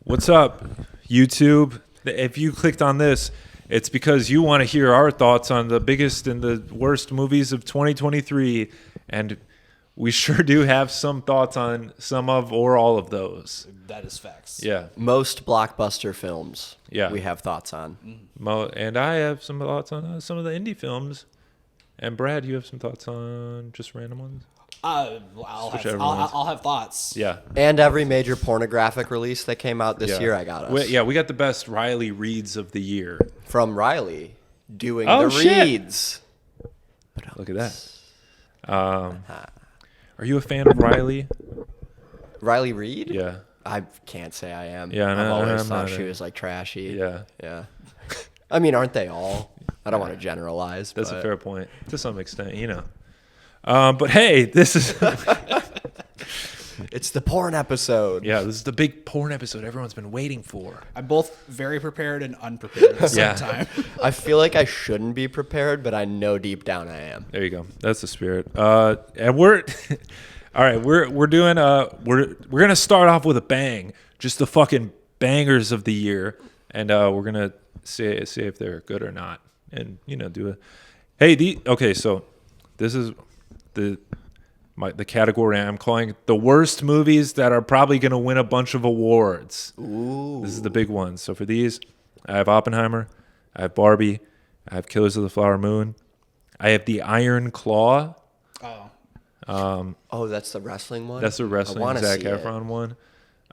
What's up, YouTube? If you clicked on this, it's because you want to hear our thoughts on the biggest and the worst movies of 2023. And we sure do have some thoughts on some of or all of those. That is facts. Yeah. Most blockbuster films Yeah. we have thoughts on. And I have some thoughts on some of the indie films. And Brad, you have some thoughts on just random ones? I'll have thoughts. Yeah. And every major pornographic release that came out this year, I got us. We got the best Riley reads of the year. From Riley doing Oh, the shit. reads. Look at that. Are you a fan of Riley? Riley Reid? Yeah. I can't say I am. Yeah, I've no, always I'm thought not she was like trashy. Yeah. Yeah. I mean, aren't they all? I don't want to generalize. That's but a fair point to some extent, you know. But hey, this is It's the porn episode. this is the big porn episode everyone's been waiting for. I'm both very preprepared and unprepared at the same Yeah. time. I feel like I shouldn't be prepared, but I know deep down I am. There you go. That's the spirit. And we're all right. We're doing we're gonna start off with a bang, just the fucking bangers of the year, and we're gonna see if they're good or not, and do a okay. So this is the category I'm calling the worst movies that are probably going to win a bunch of awards. Ooh. This is the big one. So for these, I have Oppenheimer, I have Barbie, I have Killers of the Flower Moon, I have The Iron Claw. Oh, that's the wrestling one? That's the I wrestling wanna Zac see it. Efron one.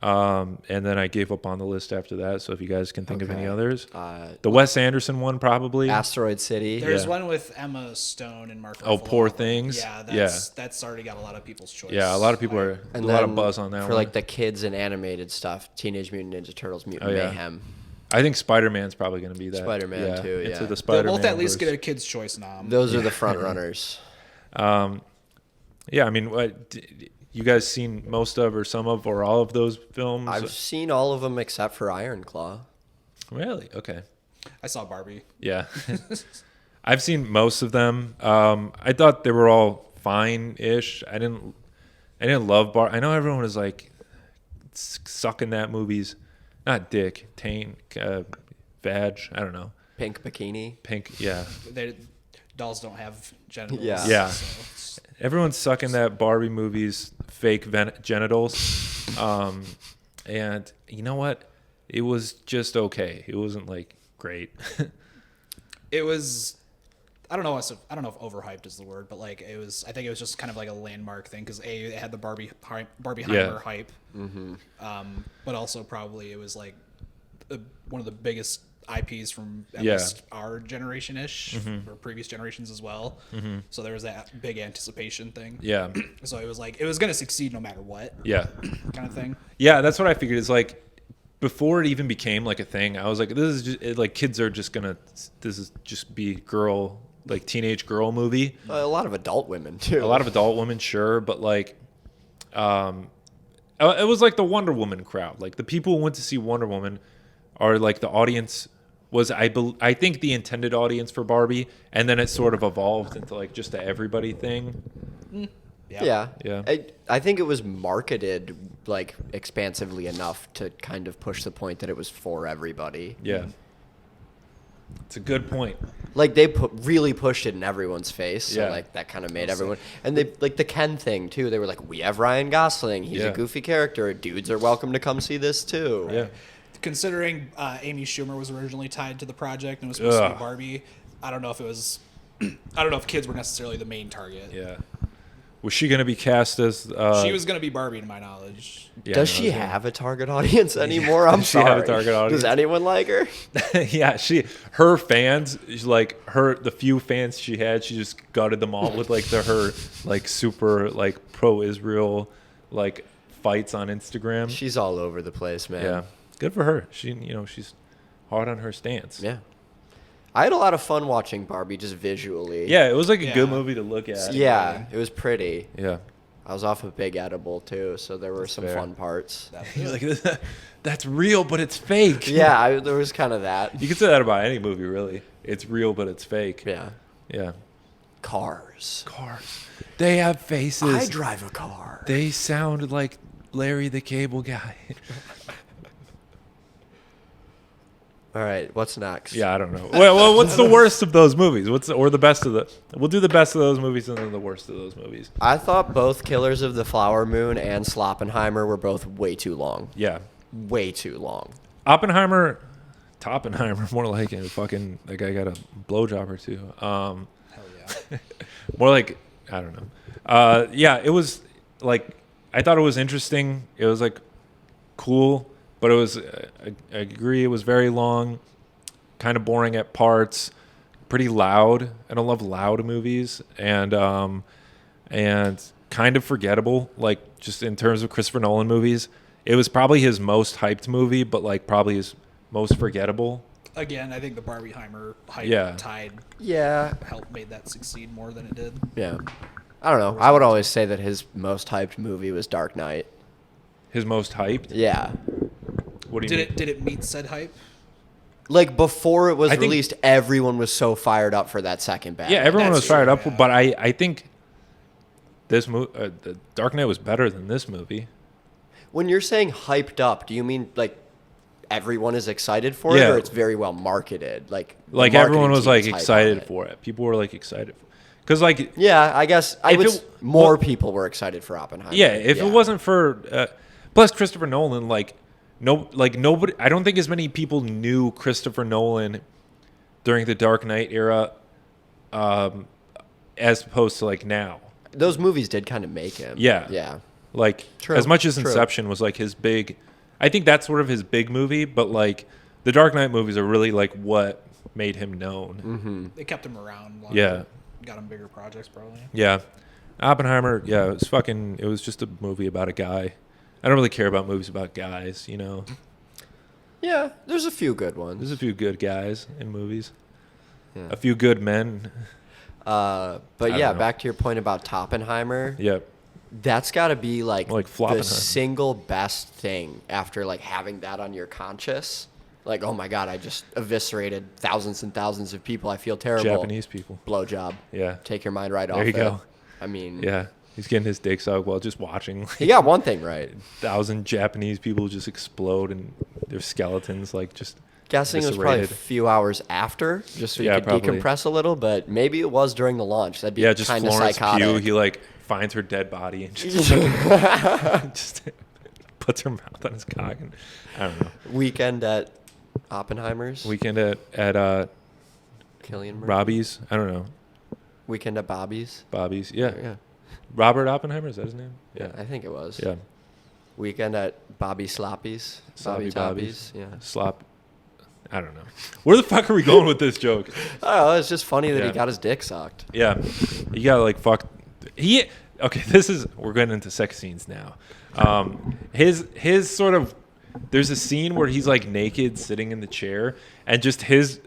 And then I gave up on the list after that. So if you guys can think of any Okay. others, the Wes Anderson one probably. Asteroid City. There's Yeah. one with Emma Stone and Mark Oh, Ruffalo. Poor Things? Yeah, that's already got a lot of people's choice. Yeah, a lot of people are And a lot of then buzz on that for one. like the kids and animated stuff, Teenage Mutant Ninja Turtles, Mutant Oh, yeah. Mayhem. I think Spider-Man's probably going to be that. Spider-Man too, Into yeah. the They'll Spider-Man. both at least verse. get a kid's choice nom. Those are the front runners. Yeah, I mean, you guys seen most of or some of or all of those films? I've seen all of them except for Iron Claw. Really? Okay. I saw Barbie. Yeah. I've seen most of them. I thought they were all fine-ish. I didn't love Barbie. I know everyone was like sucking that movie's not dick, taint, vag, I don't know. Pink bikini. Pink, yeah. Dolls don't have genitals. Yeah. Yeah. So it's- Everyone's sucking that Barbie movie's fake genitals. And you know what? It was just okay. It wasn't like great. it was. I don't know if overhyped is the word, but like it was. I think it was just kind of like a landmark thing because it had the Barbieheimer hype, but also probably it was like one of the biggest IPs from at least our generation ish or previous generations as well. So there was that big anticipation thing. Yeah. So it was like it was going to succeed no matter what. Yeah. Kind of thing. Yeah, that's what I figured. It's like before it even became like a thing, I was like, this is just like kids are just gonna. This is just be teenage girl movie. A lot of adult women too. A lot of adult women, sure, but like, it was like the Wonder Woman crowd. Like the people who went to see Wonder Woman are like the audience was I think the intended audience for Barbie, and then it sort of evolved into like just a everybody thing. Yeah. Yeah. I think it was marketed like expansively enough to kind of push the point that it was for everybody. Yeah, it's a good point. Like they really pushed it in everyone's face. So Yeah. like that kind of made everyone. And they like the Ken thing too. They were like, we have Ryan Gosling. He's Yeah. a goofy character. Dudes are welcome to come see this too. Yeah. Considering Amy Schumer was originally tied to the project and was supposed to be Barbie, I don't know if it was. I don't know if kids were necessarily the main target. Yeah. Was she going to be cast as? She was going to be Barbie, to my knowledge. Yeah, Does no, she I was gonna- have a target audience anymore? I'm Does she have sorry. a target audience? Does anyone like her? Yeah, her fans, the few fans she had, she just gutted them all with like her like super like pro-Israel like fights on Instagram. She's all over the place, man. Yeah, good for her. She's hard on her stance. Yeah. I had a lot of fun watching Barbie just visually. Yeah, it was like a Yeah. good movie to look at. Yeah, it was pretty. Yeah. I was off a big edible too, so there were some fair. fun parts. You're like, that's real, but it's fake. Yeah, there was kind of that. You can say that about any movie, really. It's real, but it's fake. Yeah. Yeah. Cars. Cars. They have faces. I drive a car. They sound like Larry the Cable Guy. All right, what's next? Yeah, I don't know. Well, what's the worst of those movies? Or the best of the? We'll do the best of those movies and then the worst of those movies. I thought both Killers of the Flower Moon and Sloppenheimer were both way too long. Yeah, Way too long. Oppenheimer, more like it. Fucking that guy got a blowjob or two. Hell yeah. More like I don't know. Yeah, it was like I thought it was interesting. It was like cool, but it was. I agree. It was very long, kind of boring at parts, pretty loud. I don't love loud movies, and kind of forgettable. Like just in terms of Christopher Nolan movies, it was probably his most hyped movie, but like probably his most forgettable. Again, I think the Barbieheimer hype tide Yeah. made that succeed more than it did. Yeah. I don't know. I would always say that his most hyped movie was Dark Knight. His most hyped. Yeah. What do you mean? Did it meet said hype? Like before it was I think- released, everyone was so fired up for that second Batman. Yeah, everyone That's was fired true, up, yeah. but I think this movie, the Dark Knight, was better than this movie. When you're saying hyped up, do you mean like everyone is excited for it, Yeah. or it's very well marketed? Like the Like marketing everyone was team like is hyped on excited it. for it. People were like excited, because like Yeah, I guess If would it- more well- people were excited for Oppenheimer. yeah, if it wasn't for plus Christopher Nolan, like nobody. I don't think as many people knew Christopher Nolan during the Dark Knight era, as opposed to like now. those movies did kind of make him. Yeah. Yeah. Like True, as much as true. Inception was like his big, I think that's sort of his big movie, but like the Dark Knight movies are really like what made him known. They kept him around. Yeah. Got him bigger projects probably. Yeah. Oppenheimer, yeah, it was just a movie about a guy. I don't really care about movies about guys, you know. Yeah, there's a few good ones. There's a few good guys in movies. Yeah. A few good men. But don't yeah, know. back to your point about Oppenheimer. Yep. That's got to be like the Floppenheimer. single best thing after like having that on your conscious. Like, oh my God, I just eviscerated thousands and thousands of people. I feel terrible. Japanese people. Blowjob. Yeah. Take your mind right off There you it. go. I mean, Yeah. He's getting his dick sucked while just watching he got one thing right. 1,000 Japanese people just explode and their skeletons like just Guessing it was probably a eviscerated. few hours after, just so you Yeah, could probably. decompress a little. But maybe it was during the launch. That'd be Yeah, just kind of Florence psychotic. Pugh. He like finds her dead body and just, just puts her mouth on his cock. And I don't know. Weekend at Oppenheimer's. Weekend at Killian Murphy. Robbie's. I don't know. Weekend at Bobby's. Bobby's. Yeah. Yeah, Robert Oppenheimer, is that his name? Yeah. I think it was. Yeah. Weekend at Bobby Sloppy's. Sloppy Toppies. Bobby's. Yeah. Slop. I don't know. Where the fuck are we going with this joke? Oh, it's just funny that Yeah. he got his dick sucked. Yeah. You gotta like fuck. Okay, we're getting into sex scenes now. His sort of, there's a scene where he's like naked sitting in the chair and just his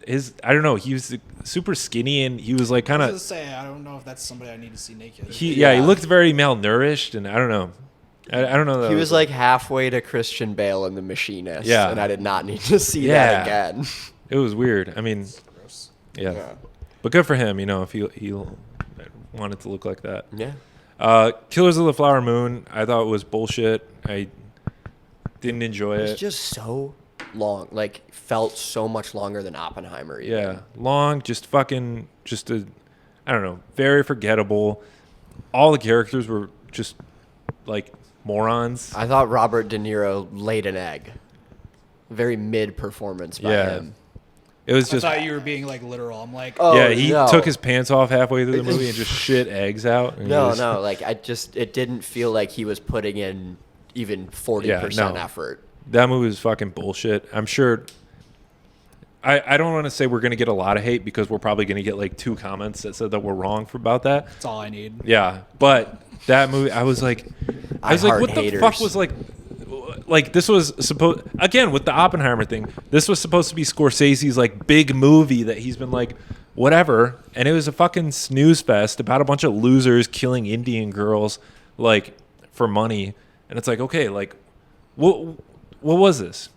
I don't know, he was super skinny and he was like kind I of, was gonna say I don't know if that's somebody I need to see naked. he Yeah. looked very malnourished and I don't know. I don't know. That He was like halfway to Christian Bale in The Machinist. Yeah. And I did not need to see Yeah. that again. It was weird. I mean, Gross. yeah. Yeah. But good for him, if he wanted to look like that. Yeah. Killers of the Flower Moon, I thought was bullshit. I didn't enjoy It's it. just so long. Like, felt so much longer than Oppenheimer. Even. Yeah, long, just I don't know, very forgettable. All the characters were just like morons. I thought Robert De Niro laid an egg. Very mid performance by Yeah. him. It was I just, thought you were being like literal. I'm like, Oh, yeah, he no. took his pants off halfway through the movie and just shit eggs out. And No, it was- no, like it didn't feel like he was putting in even 40% no. effort. That movie was fucking bullshit. I'm sure. I don't want to say we're going to get a lot of hate because we're probably going to get like 2 comments that said that we're wrong about that. that's all I need. Yeah, but that movie, I was like, heart what the haters. fuck was like this was supposed, again with the Oppenheimer thing, this was supposed to be Scorsese's like big movie that he's been like whatever, and it was a fucking snooze fest about a bunch of losers killing Indian girls like for money, and it's like, okay, like what was this,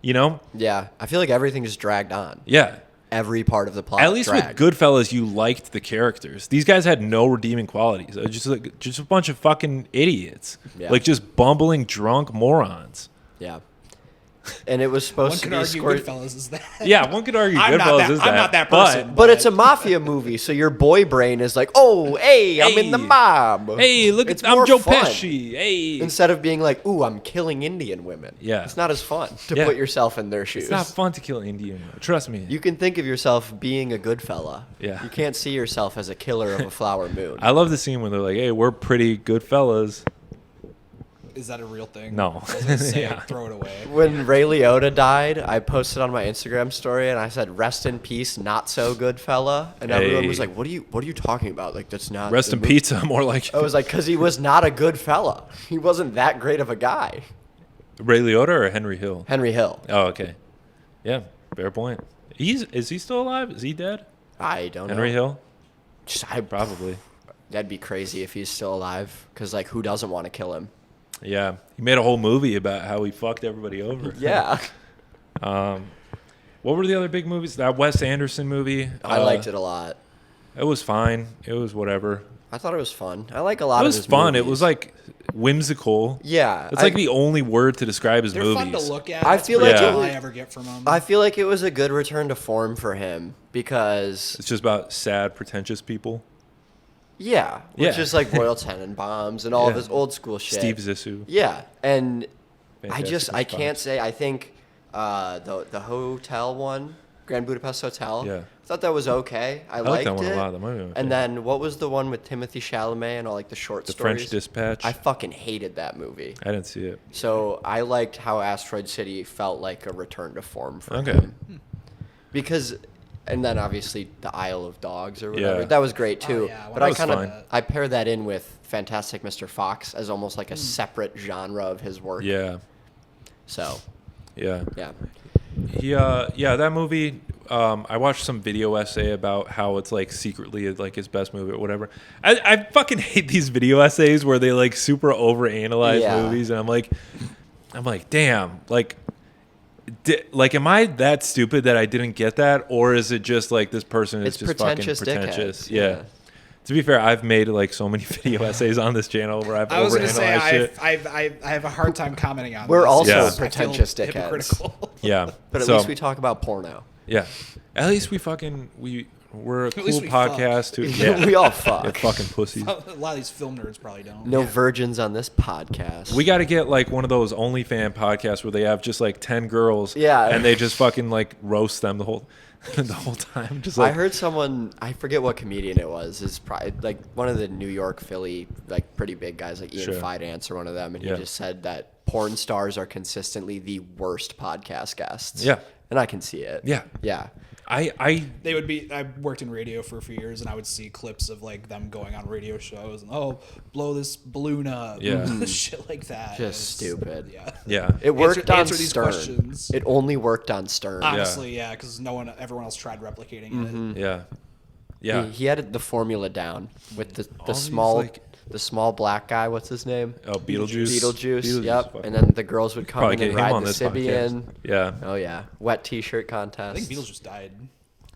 Yeah, I feel like everything just dragged on. yeah. Every part of the plot. At least dragged. with Goodfellas, you liked the characters. These guys had no redeeming qualities. Just a bunch of fucking idiots, Yeah. like just bumbling drunk morons. Yeah. and it was supposed One to could be argue Scorsese. Goodfellas is that. Yeah, one could argue I'm not Goodfellas that- is I'm not that but- person. But it's a mafia movie, so your boy brain is like, "Oh, hey, I'm in the Hey. mob." Hey, look It's at I'm more Joe fun. Pesci. Hey, Instead of being like, "Ooh, I'm killing Indian women." Yeah. It's not as fun to Yeah. put yourself in their shoes. it's not fun to kill Indian. Trust me. You can think of yourself being a good fella. Yeah. You can't see yourself as a killer of a flower moon. I love the scene when they're like, "Hey, we're pretty good fellas." Is that a real thing? No. I was gonna say, Yeah. throw it away. When Ray Liotta died, I posted on my Instagram story and I said, "Rest in peace, not so good fella." And everyone was Hey. like, "What are you talking about? Like that's not." Rest the in movie." pizza, more like I was like, "Cause he was not a good fella. He wasn't that great of a guy." Ray Liotta or Henry Hill. Henry Hill. Oh, okay. Yeah, fair point. Is he still alive? Is he dead? I don't Henry know. Hill? I Probably. That'd be crazy if he's still alive. Cause like, who doesn't want to kill him? Yeah, he made a whole movie about how he fucked everybody over. Yeah. What were the other big movies? That Wes Anderson movie. I liked it a lot. It was fine. It was whatever. I thought it was fun. I like a lot It of was his fun. It movies. was like whimsical. Yeah. It's like the only word to describe his They're movies. fun to look at. I That's feel pretty like much all it- I ever get from them. I feel like it was a good return to form for him because It's just about sad, pretentious people. yeah, which Yeah. is like Royal Tenenbaums and all of Yeah. his old school shit. Steve Zissou. Yeah, and Fantastic I Mr. can't Fox. say I think the hotel one, Grand Budapest Hotel. Yeah. I thought that was okay. I like liked that one it. a lot. That movie was And good. then what was the one with Timothy Chalamet and all like the short The stories? French Dispatch. I fucking hated that movie. I didn't see it. So I liked how Asteroid City felt like a return to form for Okay. him. Because, and then obviously the Isle of Dogs or whatever. Yeah. That was great too. yeah, but that I was kind of fine. I pair that in with Fantastic Mr. Fox as almost like a separate genre of his work. Yeah. So Yeah. yeah. Yeah, that movie. I watched some video essay about how it's like secretly like his best movie or whatever. I fucking hate these video essays where they like super overanalyze Yeah. movies, and I'm like, damn, like am I that stupid that I didn't get that, or is it just like this person is It's just pretentious fucking pretentious? dickheads, Yeah. yeah. To be fair, I've made like so many video essays on this channel where I've I was gonna say overanalyzed shit. I have a hard time commenting on. We're this. also Yeah. I feel pretentious dickheads. hypocritical. Yeah, But at so, least we talk about porno. yeah. At least we're a cool least we fuck. podcast. Who, yeah. We all Yeah, fuck. fucking pussies. A lot of these film nerds probably don't. No virgins on this podcast. We got to get like one of those OnlyFans podcasts where they have just like 10 girls, Yeah. and they just fucking like roast them the whole the whole time. Just I like heard someone, I forget what comedian it was, is probably like one of the New York, Philly, like pretty big guys, like Ian Sure. Fidance or one of them, and Yeah. he just said that porn stars are consistently the worst podcast guests. Yeah. And I can see it. Yeah. Yeah. I They would be. I worked in radio for a few years, and I would see clips of like them going on radio shows and blow this balloon up, Yeah. shit like that. Just It was- stupid. Yeah. yeah. It worked on answer these Stern. questions. It only worked on Stern. Honestly, yeah, because everyone else tried replicating it. Yeah. Yeah. He had the formula down with the All these, small like- the small black guy. What's his name? Oh, Beetlejuice. Beetlejuice. Yep. fuck. And then the girls would come Probably in get and him ride on the this Sibian. podcast. Yeah. Oh yeah. Wet T-shirt contest. I think Beetlejuice died.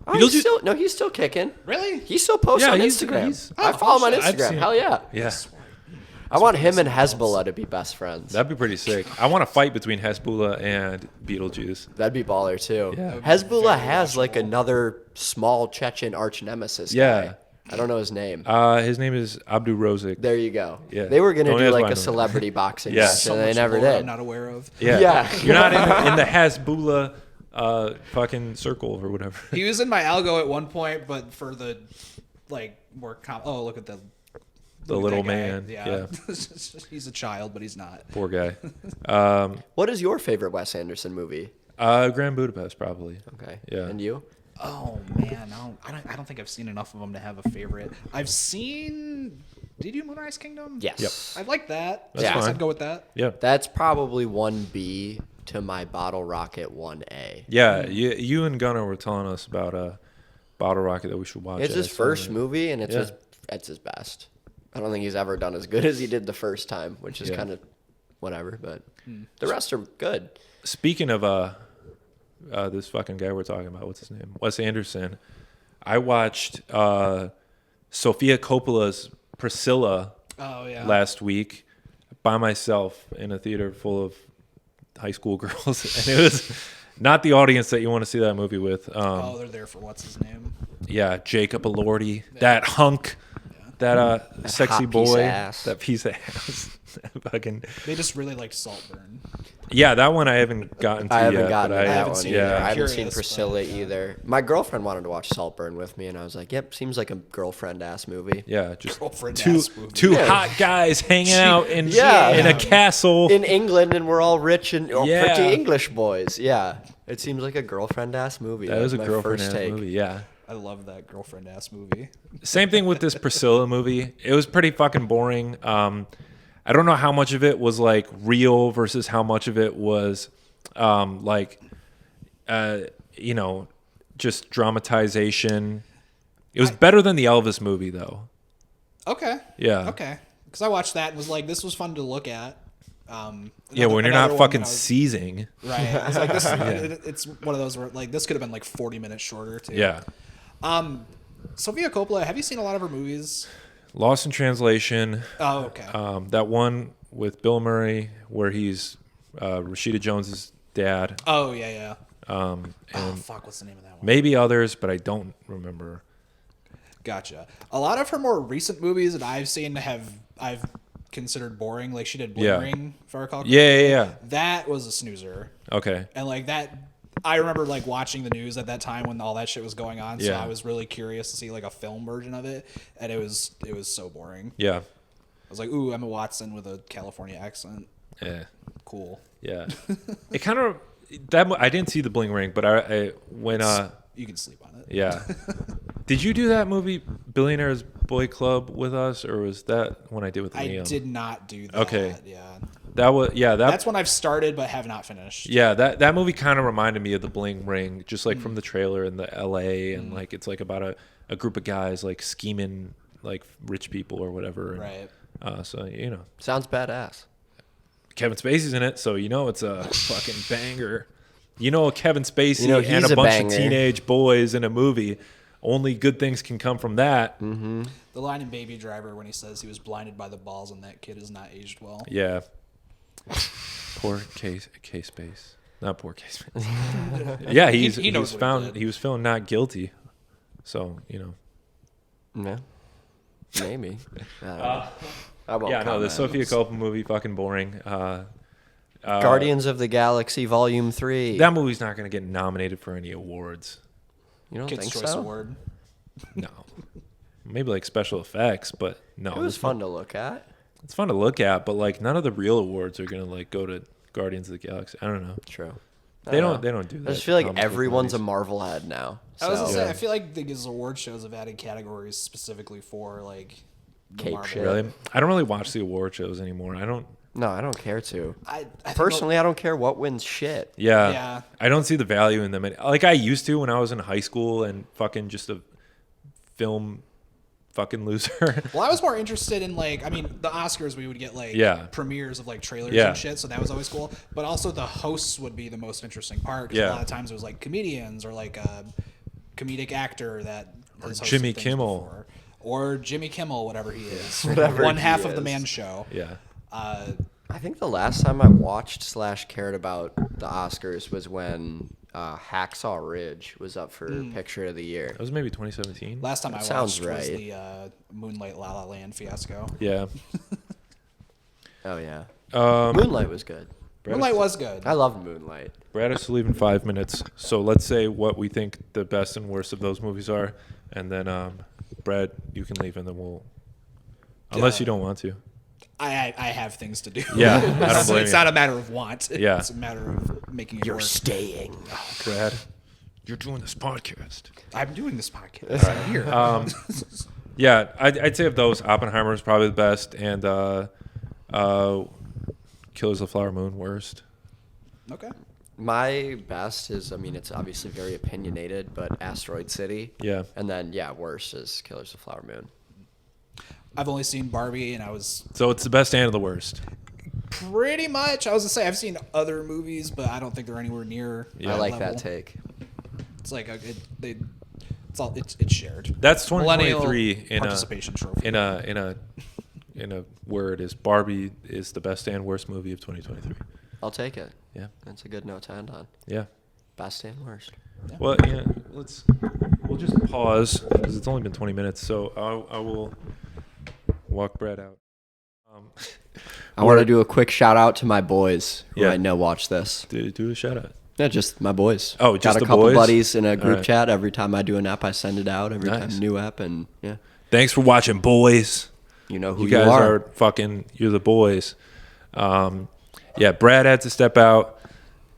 Oh, he's Beetlejuice- still, no, he's still kicking. Really? He still posts Yeah, on he's- Instagram. he's- I follow him on I've seen Instagram. it. Hell yeah. Yeah. I want him and Hezbollah to be best friends. That'd be pretty sick. I want a fight between Hezbollah and Beetlejuice. That'd be baller too. Yeah. Hezbollah Very has like watchable. another small Chechen arch nemesis. Yeah. Guy. I don't know his name. His name is Abdu Rozik. There you go. Yeah. They were gonna Don't do ask like why I a know that. celebrity boxing Yeah. match, So and they much never lore did. I'm not aware of. Yeah. Yeah. You're not in the Hezbollah fucking circle or whatever. He was in my algo at one point, but for the like more look at the little that guy. man. Yeah. He's a child, but he's not. Poor guy. What is your favorite Wes Anderson movie? Grand Budapest, probably. Okay. Yeah. And you? Oh man, I don't think I've seen enough of them to have a favorite. I've seen. Did you Moonrise Kingdom? Yes. I like that. That's I guess fine. I'd go with that. Yeah. That's probably 1B to my Bottle Rocket 1A. Yeah. You and Gunnar were telling us about Bottle Rocket that we should watch. It's his I saw first that. movie, and Yeah. it's his best. I don't think he's ever done as good as he did the first time, which is Yeah. kind of whatever. But the rest are good. Speaking of this fucking guy we're talking about, what's his name? Wes Anderson. I watched Sofia Coppola's Priscilla Oh yeah. last week by myself in a theater full of high school girls, and it was not the audience that you want to see that movie with. Oh, they're there for what's his name? Yeah, Jacob Elordi, that hunk, that sexy hot piece of boy, ass. that piece of ass. Fucking They just really liked Saltburn. yeah, that one I haven't gotten to I haven't yet. gotten but to I that haven't one seen either. it. I I'm haven't seen curious, Priscilla but, either. My girlfriend wanted to watch Saltburn with me, and I was like, "Yep, seems like a girlfriend-ass movie." Yeah, just Girlfriend-ass movie. two Yeah. hot guys hanging out in Yeah. in a castle. In England, and we're all rich and Yeah. pretty English boys. Yeah, it seems like a girlfriend-ass movie. That was a my girlfriend first ass take. movie. Yeah. I love that girlfriend-ass movie. Same thing with this Priscilla movie. It was pretty fucking boring. I don't know how much of it was like real versus how much of it was you know, just dramatization. It was better than the Elvis movie though. Okay. Yeah. Okay. Because I watched that and was like, this was fun to look at. Yeah, when you're another not one fucking that I was- seizing. Right. I was like, it's one of those where like this could have been like 40 minutes shorter too. Yeah. Sofia Coppola, have you seen a lot of her movies? Lost in Translation. Oh, okay. That one with Bill Murray where he's Rashida Jones's dad. Oh yeah. And Oh fuck, what's the name of that one? maybe others, but I don't remember. Gotcha. A lot of her more recent movies that I've seen I've considered boring. Like she did Bling Ring, if I recall. Yeah. That was a snoozer. Okay. And like that, I remember like watching the news at that time when all that shit was going on. So Yeah. I was really curious to see like a film version of it, and it was so boring. Yeah. I was like, ooh, Emma Watson with a California accent. Yeah. Cool. Yeah. It kind of I didn't see the Bling Ring, but I when You can sleep on it. yeah. Did you do that movie Billionaires Boy Club with us, or was that when I did with Liam? I did not do that. Okay. Yeah. That was That's when I've started but have not finished. yeah, that movie kind of reminded me of the Bling Ring, just like from the trailer in the LA, and like it's like about a group of guys like scheming like rich people or whatever. And, Right. so you know, Sounds badass. Kevin Spacey's in it, so you know it's a fucking banger. You know, Kevin Spacey You know, and he's a a bunch banger. of teenage boys in a movie. Only good things can come from that. Mm-hmm. The line in Baby Driver when he says he was blinded by the balls and that kid is not aged well. Yeah. Poor K-Space. Not poor K-Space. Yeah, He he knows was what he found. did. He was found not guilty. So you know. Yeah. Maybe. I won't Yeah, no, the comment. Sofia Coppola movie fucking boring. Guardians of the Galaxy Volume 3. That movie's not going to get nominated for any awards. You don't Kids' think Choice so? Award. No. Maybe like special effects, but no. It was fun to look at. It's fun to look at, but like none of the real awards are going to like go to Guardians of the Galaxy. I don't know. True. They don't do that. I just feel like comic book everyone's a movies. Marvel head now. I was gonna so- say, Yeah. I feel like these award shows have added categories specifically for like the Cape Marvel. shit. Really? I don't really watch the award shows anymore. I don't. No, I don't care to. I think Personally, I don't care what wins shit. Yeah. Yeah. I don't see the value in them. Like I used to when I was in high school and fucking just a film fucking loser. Well, I was more interested in like, I mean, the Oscars we would get like Yeah. premieres of like trailers Yeah. and shit, so that was always cool. But also the hosts would be the most interesting part. 'Cause Yeah. a lot of times it was like comedians or like a comedic actor that has hosted Jimmy things Kimmel. before. Or Jimmy Kimmel, whatever he is, Whatever one he half of the is. Man Show. Yeah. I think the last time I watched / cared about the Oscars was when Hacksaw Ridge was up for Picture of the Year. That was maybe 2017. Last time I Sounds watched was right. the Moonlight La La Land fiasco. Yeah. Oh yeah, Um, Moonlight was good. Moonlight was good. I loved Moonlight. Brad has to leave in 5 minutes, so let's say what we think the best and worst of those movies are, and then Brad, you can leave, and then we'll, unless you don't want to. I have things to do. Yeah, I don't It's blame you. not a matter of want. Yeah. It's a matter of making it You're work. staying. Brad, you're doing this podcast. I'm doing this podcast. I'm here. Yeah, I'd say of those, Oppenheimer is probably the best, and Killers of the Flower Moon worst. Okay. My best is, I mean, it's obviously very opinionated, but Asteroid City. Yeah. And then, yeah, worst is Killers of the Flower Moon. I've only seen Barbie, and I was So it's the best and the worst. pretty much. I was gonna say I've seen other movies, but I don't think they're anywhere near. Yeah. I like level. that take. It's like it's shared. That's 2023 Millennial in participation trophy. in a word is Barbie is the best and worst movie of 2023. I'll take it. Yeah. That's a good note to end on. Yeah. Best and worst. Well, yeah. We'll just pause because it's only been 20 minutes. So I will walk Brad out. I want to do a quick shout out to my boys who Yeah. I know watch this. Do a shout out. Yeah, just my boys. Oh, just got a the couple boys? buddies in a group right. chat. Every time I do an app, I send it out. Every Nice. time new app, and yeah, Thanks for watching, boys. you know who You you, guys are. are fucking. You're the boys. Yeah. Brad had to step out.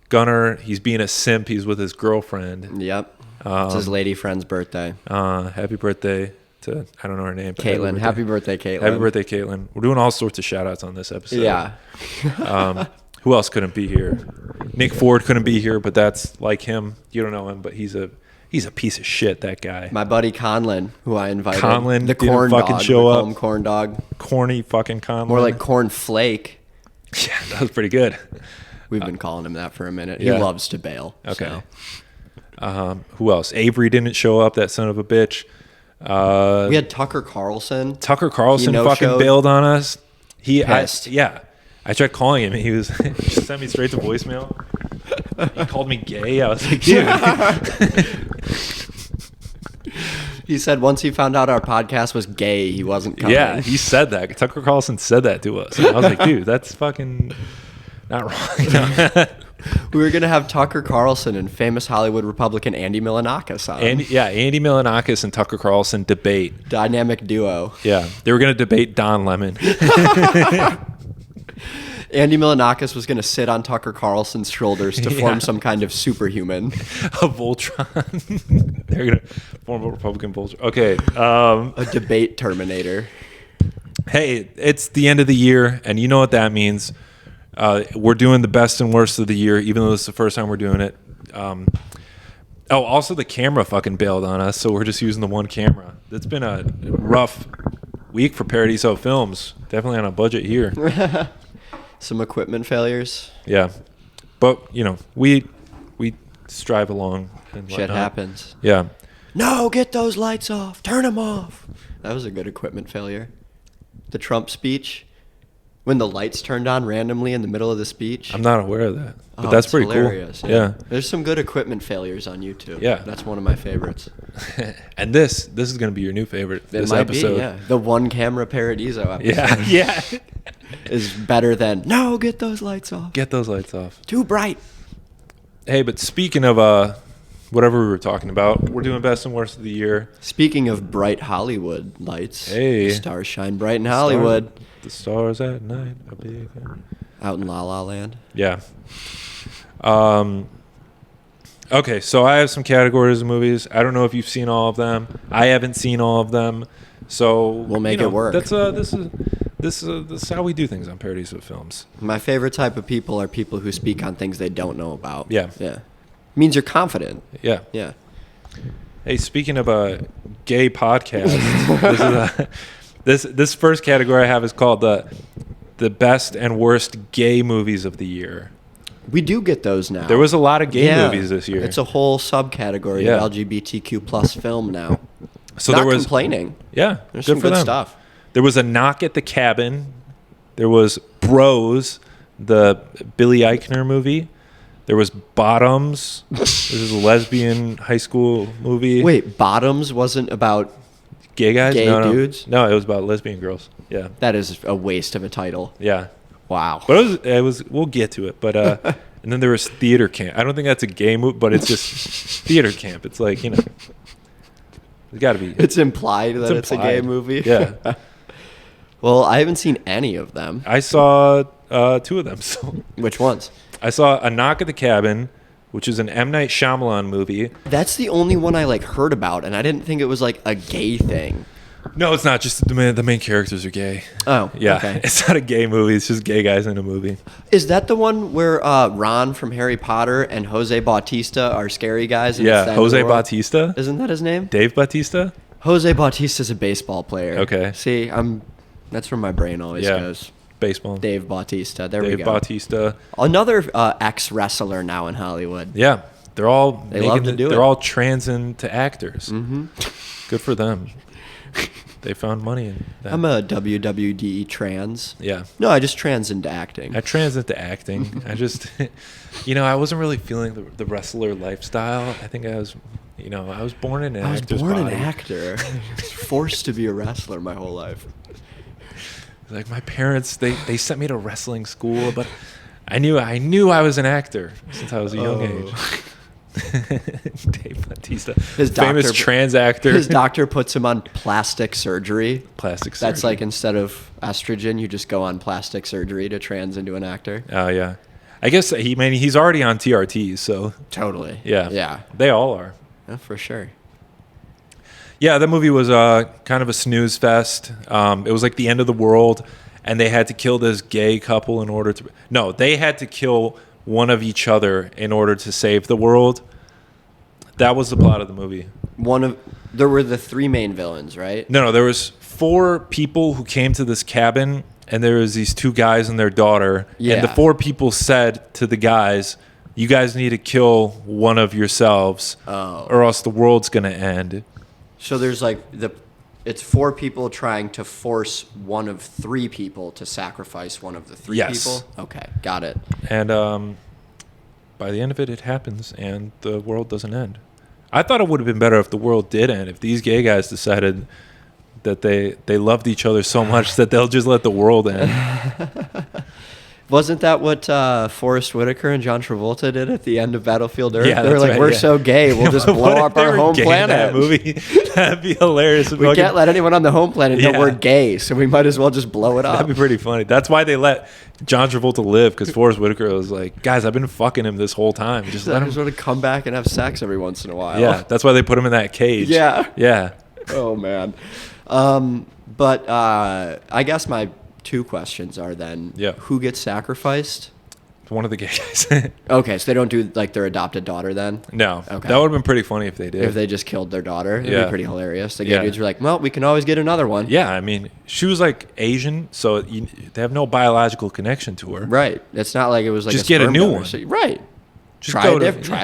Gunnar, he's being a simp. He's with his girlfriend. Yep. It's his lady friend's birthday. Happy birthday to, I don't know her name. But Caitlin. Happy birthday, Caitlin. Happy birthday, Caitlin. We're doing all sorts of shout outs on this episode. Yeah. Who else couldn't be here? Nick Ford couldn't be here, but that's like him. You don't know him, but he's a piece of shit, that guy. My buddy Conlin, who I invited. Conlin the didn't corn fucking dog. show We call up. him corn dog. Corny fucking Conlon. More like corn flake. Yeah, that was pretty good. We've been calling him that for a minute. yeah. He loves to bail. Okay. So. Who else? Avery didn't show up, that son of a bitch. We had Tucker Carlson. Tucker Carlson He fucking no-showed. bailed on us. Pissed. I tried calling him. He was he just sent me straight to voicemail. He called me gay. I was like, dude. He said once he found out our podcast was gay, he wasn't coming. Yeah, he said that. Tucker Carlson said that to us. And I was like, dude, that's fucking not wrong. We were going to have Tucker Carlson and famous Hollywood Republican Andy Milonakis on. Andy Milonakis and Tucker Carlson debate. Dynamic duo. Yeah, they were going to debate Don Lemon. Andy Milonakis was going to sit on Tucker Carlson's shoulders to Yeah. form some kind of superhuman. A Voltron. They're going to form a Republican Voltron. Okay. A debate Terminator. Hey, it's the end of the year, and you know what that means. We're doing the best and worst of the year, even though this is the first time we're doing it. Also the camera fucking bailed on us, so we're just using the one camera. It's been a rough week for Paradizo Films. Definitely on a budget here. Some equipment failures. Yeah, but we strive along. And Shit whatnot. happens. Yeah. No, get those lights off. Turn them off. That was a good equipment failure. The Trump speech, when the lights turned on randomly in the middle of the speech. I'm not aware of that, but Oh, that's it's pretty hilarious. cool. Yeah. There's some good equipment failures on YouTube. Yeah. That's one of my favorites. And this is going to be your new favorite. It This might episode. be, yeah. The one camera Paradiso episode. Yeah. Is better than, no, get those lights off. Get those lights off. Too bright. Hey, but speaking of whatever we were talking about, we're doing best and worst of the year. Speaking of bright Hollywood lights, Hey. the stars shine bright in Hollywood. The stars at night are big. Out in La La Land. Yeah. Okay, so I have some categories of movies. I don't know if you've seen all of them. I haven't seen all of them. So We'll make it work. This is how we do things on Paradiso Films. My favorite type of people are people who speak on things they don't know about. Yeah. Yeah. Means you're confident. Yeah. Yeah. Hey, speaking of a gay podcast, this first category I have is called the best and worst gay movies of the year. We do get those now. There was a lot of gay Yeah. movies this year. It's a whole subcategory Yeah. of LGBTQ plus film now. So Not there was complaining. Yeah, There's good some for good them. stuff. There was A Knock at the Cabin. There was Bros, the Billy Eichner movie. There was Bottoms. This is a lesbian high school movie. Wait, Bottoms wasn't about. Gay guys? gay No. dudes? No, it was about lesbian girls. Yeah. That is a waste of a title. Yeah. Wow. But it was we'll get to it. But and then there was Theater Camp. I don't think that's a gay movie, but it's just theater camp. It's like, it's got to be. It's implied that it's a gay implied. movie. Yeah. Well, I haven't seen any of them. I saw two of them. So Which ones? I saw A Knock at the Cabin, which is an M. Night Shyamalan movie. That's the only one I heard about, and I didn't think it was a gay thing. No, it's not. Just the main characters are gay. Oh, Yeah, okay. it's not a gay movie. It's just gay guys in a movie. Is that the one where Ron from Harry Potter and Jose Bautista are scary guys? And it's Yeah, the end of Jose the world? Bautista. Isn't that his name? Dave Bautista. Jose Bautista's a baseball player. Okay. See, that's where my brain always Yeah. goes. Baseball. Dave Bautista. There we Dave go. Bautista. Another ex-wrestler now in Hollywood. Yeah, they're all They love to do they're it. all trans into actors. Mm-hmm. Good for them. They found money in that. I'm a WWDE trans. Yeah. No, I just trans into acting. I transit to acting. I just, I wasn't really feeling the wrestler lifestyle. I think I was born in an actor's body. I was born an actor. I was forced to be a wrestler my whole life. Like my parents, they sent me to wrestling school, but I knew I was an actor since I was a young age. Dave Bautista, famous trans actor. His doctor puts him on plastic surgery. Plastic surgery. That's like instead of estrogen, you just go on plastic surgery to trans into an actor. Oh yeah, I guess he's already on TRT, so totally. Yeah, they all are. Yeah, for sure. Yeah, that movie was kind of a snooze fest. It was like the end of the world, and they had to kill this gay couple in order to. No, they had to kill one of each other in order to save the world. That was the plot of the movie. There were the three main villains, right? No, there was 4 people who came to this cabin, and there was these 2 guys and their daughter. Yeah. And the 4 people said to the guys, "You guys need to kill one of yourselves, or else the world's gonna end." So there's like it's 4 people trying to force one of 3 people to sacrifice one of the 3 Yes. people? Okay, got it. And by the end of it, it happens, and the world doesn't end. I thought it would have been better if the world did end, if these gay guys decided that they loved each other so much that they'll just let the world end. Wasn't that what Forrest Whitaker and John Travolta did at the end of Battlefield Earth? Yeah, they were that's like, right, we're yeah. so gay, we'll just What blow if up they our were home gay in planet. that movie? That'd be hilarious. We can't let anyone on the home planet know Yeah. we're gay, so we might as well just blow it up. That'd be pretty funny. That's why they let John Travolta live, because Forrest Whitaker was like, guys, I've been fucking him this whole time. Just I let him. just want to come back and have sex every once in a while. Yeah, that's why they put him in that cage. Yeah. Yeah. Oh, man. But I guess my 2 questions are then, who gets sacrificed? One of the gay guys. Okay, so they don't do like their adopted daughter then? No. Okay. That would have been pretty funny if they did. If they just killed their daughter, it'd Yeah. be pretty hilarious. The gay Yeah. dudes were like, well, we can always get another one. Yeah, I mean, she was like Asian, so they have no biological connection to her. Right. It's not like it was like Just a get a sperm new donor. one. So, right. Just Try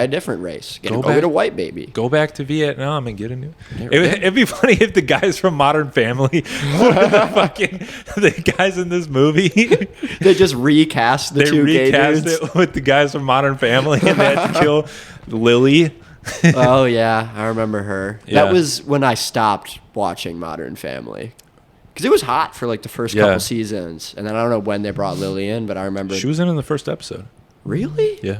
a different race. Go back- get a white baby. Go back to Vietnam and get a new. Yeah, It'd be funny if the guys from Modern Family were the guys in this movie. They just recast the They 2 gay recast dudes. it with the guys from Modern Family, and they had to kill Lily. Oh, yeah. I remember her. Yeah. That was when I stopped watching Modern Family. Because it was hot for like the first Yeah. couple seasons. And then I don't know when they brought Lily in, but I remember. She was in the first episode. Really? Yeah.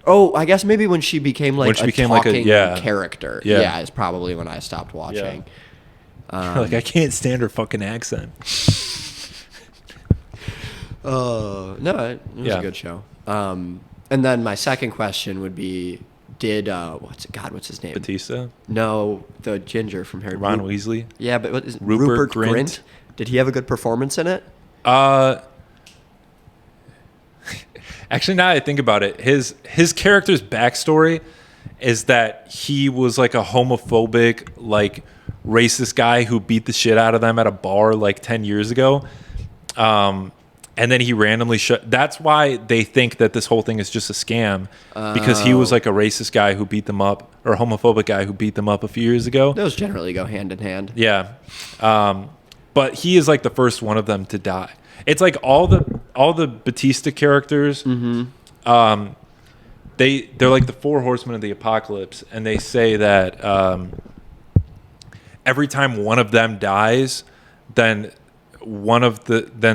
Oh, I guess maybe when she became like a talking character. Yeah. Yeah, is probably when I stopped watching. Like, I can't stand her fucking accent. No, it was a good show. And then my second question would be, did what's his name? Batista? No, the ginger from Harry Ron Weasley? Yeah, but what is Rupert Grint? Did he have a good performance in it? Actually, now that I think about it, his character's backstory is that he was like a homophobic, like racist guy who beat the shit out of them at a bar like 10 years ago. And then he randomly that's why they think that this whole thing is just a scam, because he was like a racist guy who beat them up, or a homophobic guy who beat them up a few years ago. Those generally go hand in hand. Yeah. But he is like the first one of them to die. It's like all the Batista characters, they're like the 4 horsemen of the apocalypse, and they say that every time one of them dies, then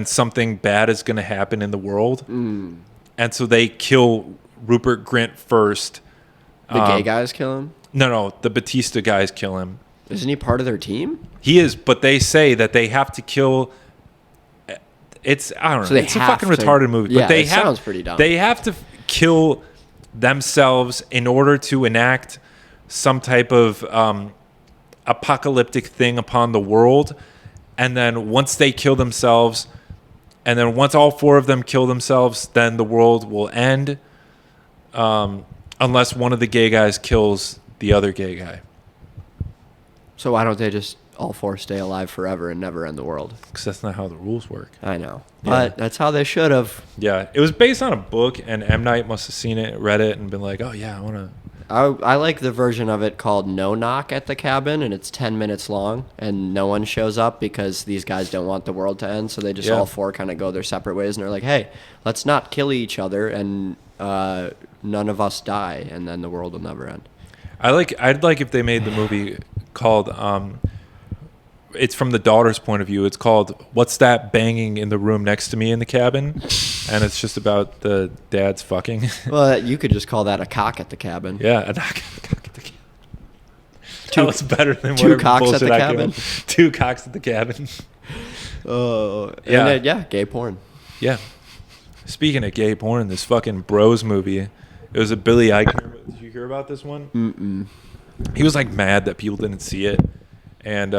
something bad is going to happen in the world. And so they kill Rupert Grint first. The gay guys kill him? No, the Batista guys kill him. Isn't he part of their team? He is, but they say that they have to kill. I don't know. So they it's a have fucking to- retarded movie. Yeah, but they it have, sounds pretty dumb. They have to kill themselves in order to enact some type of apocalyptic thing upon the world. And then once they kill themselves, and then once all 4 of them kill themselves, then the world will end. Unless one of the gay guys kills the other gay guy. So why don't they just all 4 stay alive forever and never end the world? Because that's not how the rules work. I know. Yeah. But that's how they should have. Yeah, it was based on a book, and M. Night must have seen it, read it, and been like, "Oh yeah, I want to." I like the version of it called No Knock at the Cabin, and it's 10 minutes long, and no one shows up because these guys don't want the world to end, so they just all four kind of go their separate ways, and they're like, hey, let's not kill each other, and none of us die, and then the world will never end. I'd like if they made the movie called it's from the daughter's point of view. It's called What's That Banging in the Room Next to Me in the Cabin? And it's just about the dads fucking. Well, you could just call that a cock at the cabin. Yeah, a cock at the cabin. That was better than two whatever cocks bullshit at the I cabin. came up. 2 cocks at the cabin. Oh, Yeah. and yeah, gay porn. Yeah. Speaking of gay porn, this fucking Bros movie. It was a Billy Eichner. Did you hear about this one? Mm-mm. He was like mad that people didn't see it. And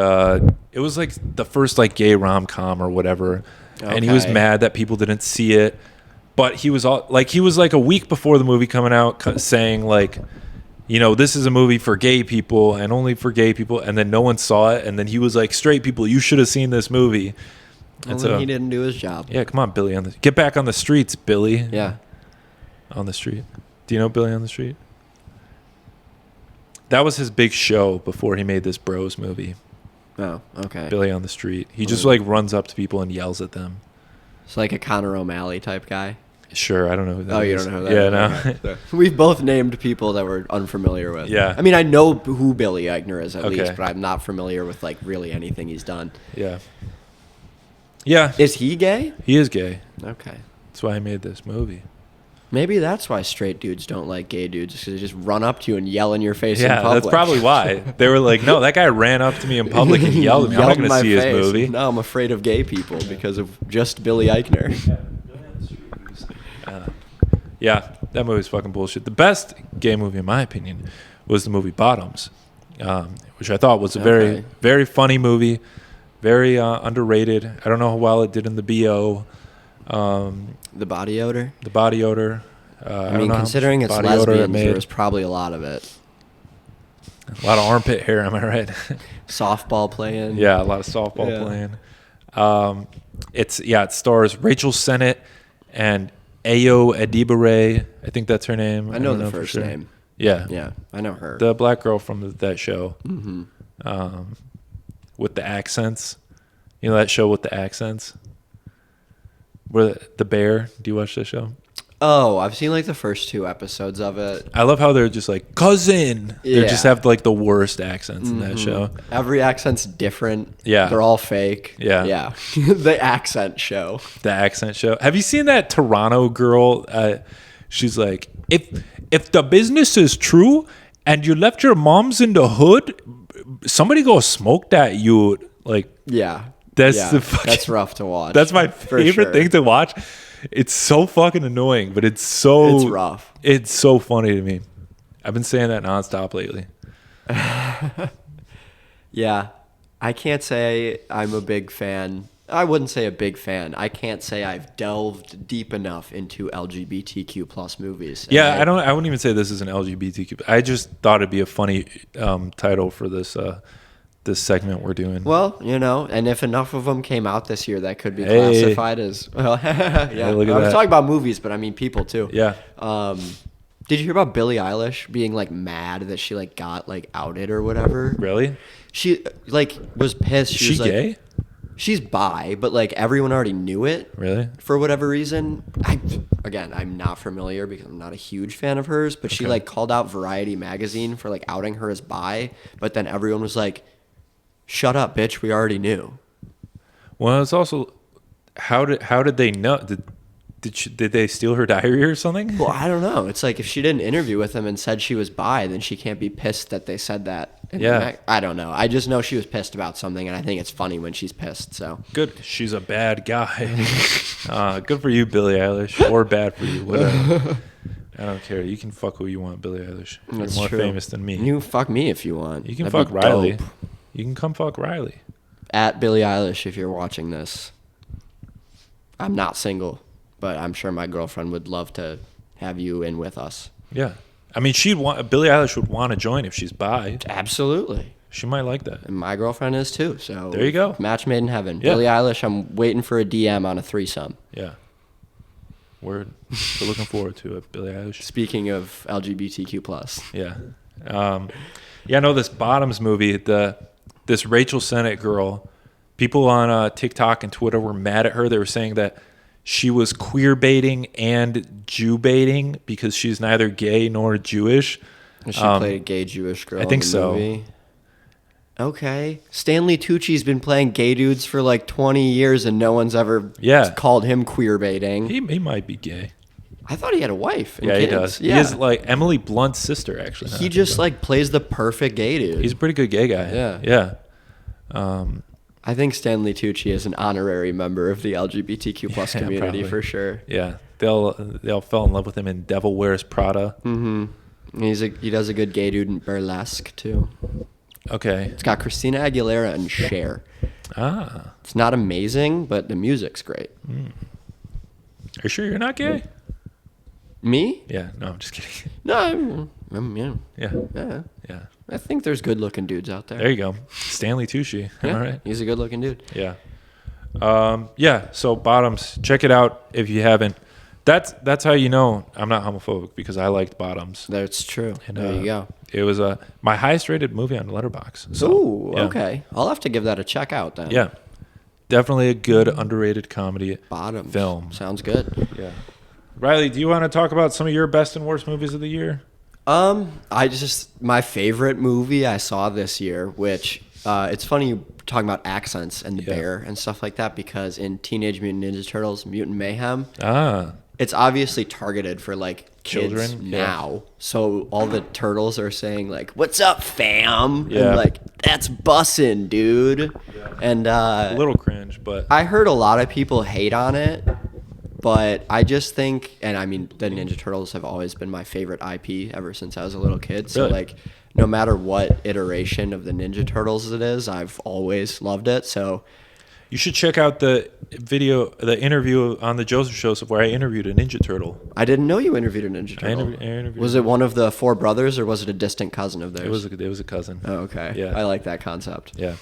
it was like the first like gay rom-com or whatever. And he was Okay. mad that people didn't see it. But he was like a week before the movie coming out saying like, you know, this is a movie for gay people and only for gay people. And then no one saw it. And then he was like, straight people, you should have seen this movie. Well, And then so he didn't do his job. yeah, come on, Billy. Get back on the streets, Billy. Yeah. On the street. Do you know Billy on the Street? That was his big show before he made this Bros movie. Oh, okay. Billy on the Street. He just like runs up to people and yells at them. It's like a Conor O'Malley type guy. Sure, I don't know who that Oh, you is. don't know who that Yeah, is? no. Okay. We've both named people that we're unfamiliar with. Yeah. I mean, I know who Billy Eichner is at Okay. least, but I'm not familiar with like really anything he's done. Yeah. Yeah, Is he gay? he is gay. Okay. That's why I made this movie. Maybe that's why straight dudes don't like gay dudes, because they just run up to you and yell in your face in Yeah, public. that's probably why. They were like, no, that guy ran up to me in public and yelled at me. I'm not Yelled in going my to see his face. movie. No, I'm afraid of gay people because of just Billy Eichner. Yeah, that movie's fucking bullshit. The best gay movie, in my opinion, was the movie Bottoms, which I thought was a very, Okay. very funny movie, very underrated. I don't know how well it did in the BO, The body odor? the body odor. I don't mean, know how much considering it's body odor it lesbians, made. there was probably a lot of it. A lot of armpit hair, am I right? Softball playing. Yeah, a lot of softball Yeah. playing. It stars Rachel Sennett and Ayo Edibare. I think that's her name. I know don't the for first sure. name. Yeah, Yeah, I know her. the black girl from that show. Mm-hmm. With the accents. You know that show with the accents? Where the bear, do you watch that show? Oh, I've seen like the first 2 episodes of it. I love how they're just like, cousin. They just Yeah. have like the worst accents in that show. Every accent's different. Yeah. They're all fake. Yeah. Yeah. The accent show. The accent show. Have you seen that Toronto girl? She's like, if the business is true and you left your moms in the hood, somebody go smoke that you. Like, Yeah. That's Yeah, the fucking- That's rough to watch. that's my For favorite sure. thing to watch. It's so fucking annoying, but it's so It's rough. It's so funny to me. I've been saying that nonstop lately. Yeah. I can't say I'm a big fan. I wouldn't say a big fan. I can't say I've delved deep enough into LGBTQ plus movies. And Yeah, I wouldn't even say this is an LGBTQ. I just thought it'd be a funny title for this this segment we're doing. Well, you know, and if enough of them came out this year, that could be Hey. classified as. Well, yeah, look at I was that. talking about movies, but I mean people too. Yeah. Did you hear about Billie Eilish being like mad that she like got like outed or whatever? Really? She like was pissed. She was like, gay? She's bi, but like everyone already knew it. Really? For whatever reason. I'm not familiar because I'm not a huge fan of hers, but she Okay. like called out Variety magazine for like outing her as bi, but then everyone was like, "Shut up, bitch, we already knew." Well, it's also how did they know? Did they steal her diary or something? Well, I don't know. It's like if she did an interview with him and said she was bi, then she can't be pissed that they said that. Yeah. I don't know. I just know she was pissed about something, and I think it's funny when she's pissed. So Good. She's a bad guy. Good for you, Billie Eilish, or bad for you, whatever. I don't care. You can fuck who you want, Billie Eilish. You're That's more true. famous than me. You fuck me if you want. You can That'd fuck be Riley. dope. You can come fuck Riley. At Billie Eilish, if you're watching this. I'm not single, but I'm sure my girlfriend would love to have you in with us. Yeah. I mean, Billie Eilish would want to join if she's bi. Absolutely. She might like that. And my girlfriend is too. So There you go. Match made in heaven. Yeah. Billie Eilish, I'm waiting for a DM on a threesome. Yeah. We're looking forward to it, Billie Eilish. Speaking of LGBTQ+. Yeah. Yeah, I know this Bottoms movie, this Rachel Sennett girl, people on TikTok and Twitter were mad at her. They were saying that she was queer baiting and Jew baiting because she's neither gay nor Jewish. She played a gay Jewish girl. I think in the so. Movie. Okay. Stanley Tucci's been playing gay dudes for like 20 years and no one's ever called him queer baiting. He might be gay. I thought he had a wife and Yeah, kids. he does. Yeah. He is like Emily Blunt's sister, actually. He just like plays the perfect gay dude. He's a pretty good gay guy. Yeah. Yeah. I think Stanley Tucci is an honorary member of the LGBTQ plus community probably. for sure. Yeah. They all fell in love with him in Devil Wears Prada. Mm-hmm. He does a good gay dude in Burlesque too. Okay. It's got Christina Aguilera and Cher. Ah. It's not amazing, but the music's great. Are you sure you're not gay? Me? Yeah. No, I'm just kidding. No, Yeah. yeah. Yeah. I think there's good-looking dudes out there. There you go. Stanley Tucci. Am Yeah, I right? he's a good-looking dude. Yeah. Yeah. So Bottoms, check it out if you haven't. That's how you know I'm not homophobic, because I liked Bottoms. That's true. And, There you go. It was my highest rated movie on Letterboxd. So, Ooh, yeah. okay. I'll have to give that a check out then. Yeah. Definitely a good underrated comedy Bottoms. film. Sounds good. Yeah. Riley, do you want to talk about some of your best and worst movies of the year? My favorite movie I saw this year, which it's funny you talking about accents and the bear and stuff like that, because in Teenage Mutant Ninja Turtles Mutant Mayhem, it's obviously targeted for like kids Children? now. So all the turtles are saying like, "What's up, fam?" Yeah. And like, "That's bussin', dude." Yeah. And A little cringe, but I heard a lot of people hate on it, but I just think, and I mean, the Ninja Turtles have always been my favorite IP ever since I was a little kid. So Really? like, no matter what iteration of the Ninja Turtles it is, I've always loved it. So you should check out the interview on the Joseph Show where I interviewed a Ninja Turtle. I didn't know you interviewed a Ninja I Turtle. interviewed Was it one of the four brothers, or was it a distant cousin of theirs? It was a cousin. Oh, okay. Yeah. I like that concept. Yeah.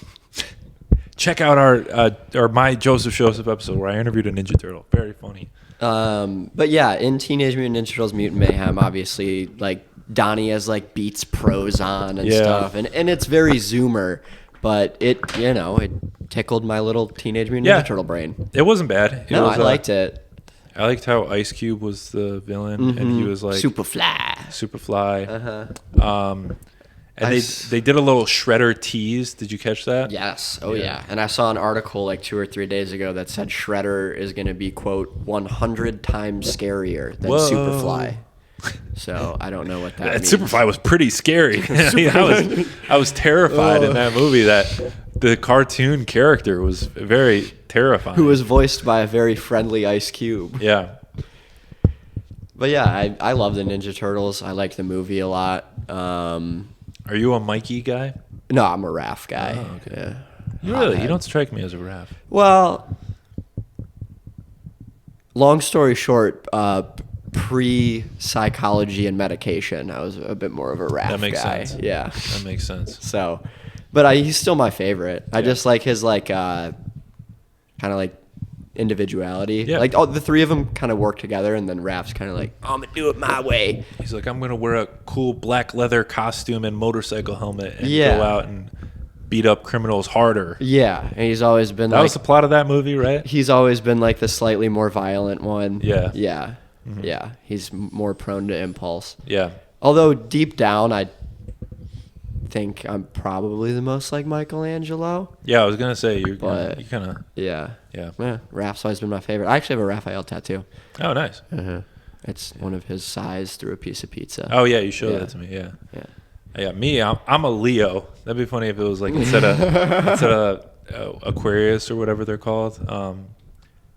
Check out our my Joseph Joseph episode where I interviewed a Ninja Turtle. Very funny. But yeah, in Teenage Mutant Ninja Turtles Mutant Mayhem, obviously, like, Donnie has like Beats Pros on and stuff, and it's very Zoomer, but it tickled my little Teenage Mutant Ninja Turtle brain. It wasn't bad. I liked it. I liked how Ice Cube was the villain, and he was like Superfly. And they did a little Shredder tease. Did you catch that? Yes. Oh yeah. And I saw an article like 2 or 3 days ago that said Shredder is going to be, quote, 100 times scarier than Superfly. So I don't know what that means. Superfly was pretty scary. I was terrified in that movie. That the cartoon character was very terrifying. Who was voiced by a very friendly Ice Cube. Yeah. But yeah, I love the Ninja Turtles. I like the movie a lot. Are you a Mikey guy? No, I'm a Raph guy. Oh, okay. Yeah. Really? You don't strike me as a Raph. Well, long story short, pre-psychology and medication, I was a bit more of a Raph guy. That makes sense. Yeah. That makes sense. So, but he's still my favorite. I just like his kind of like individuality. Yeah. Like the three of them kind of work together, and then Raph's kind of like, I'm gonna do it my way. He's like, I'm gonna wear a cool black leather costume and motorcycle helmet and Yeah. go out and beat up criminals harder. Yeah, and he's always been That was the plot of that movie, right? he's always been like the slightly more violent one. Yeah. Yeah. Yeah. He's more prone to impulse. Yeah. Although deep down, I think I'm probably the most like Michelangelo. Yeah, I was gonna say you But- kind of. Yeah. Yeah. Yeah. Raph's always been my favorite. I actually have a Raphael tattoo. Oh, nice. It's one of his size through a piece of pizza. Oh yeah, you showed Yeah. that to me. Yeah. Yeah. Yeah, me, I'm a Leo. That'd be funny if it was like instead of Aquarius or whatever they're called.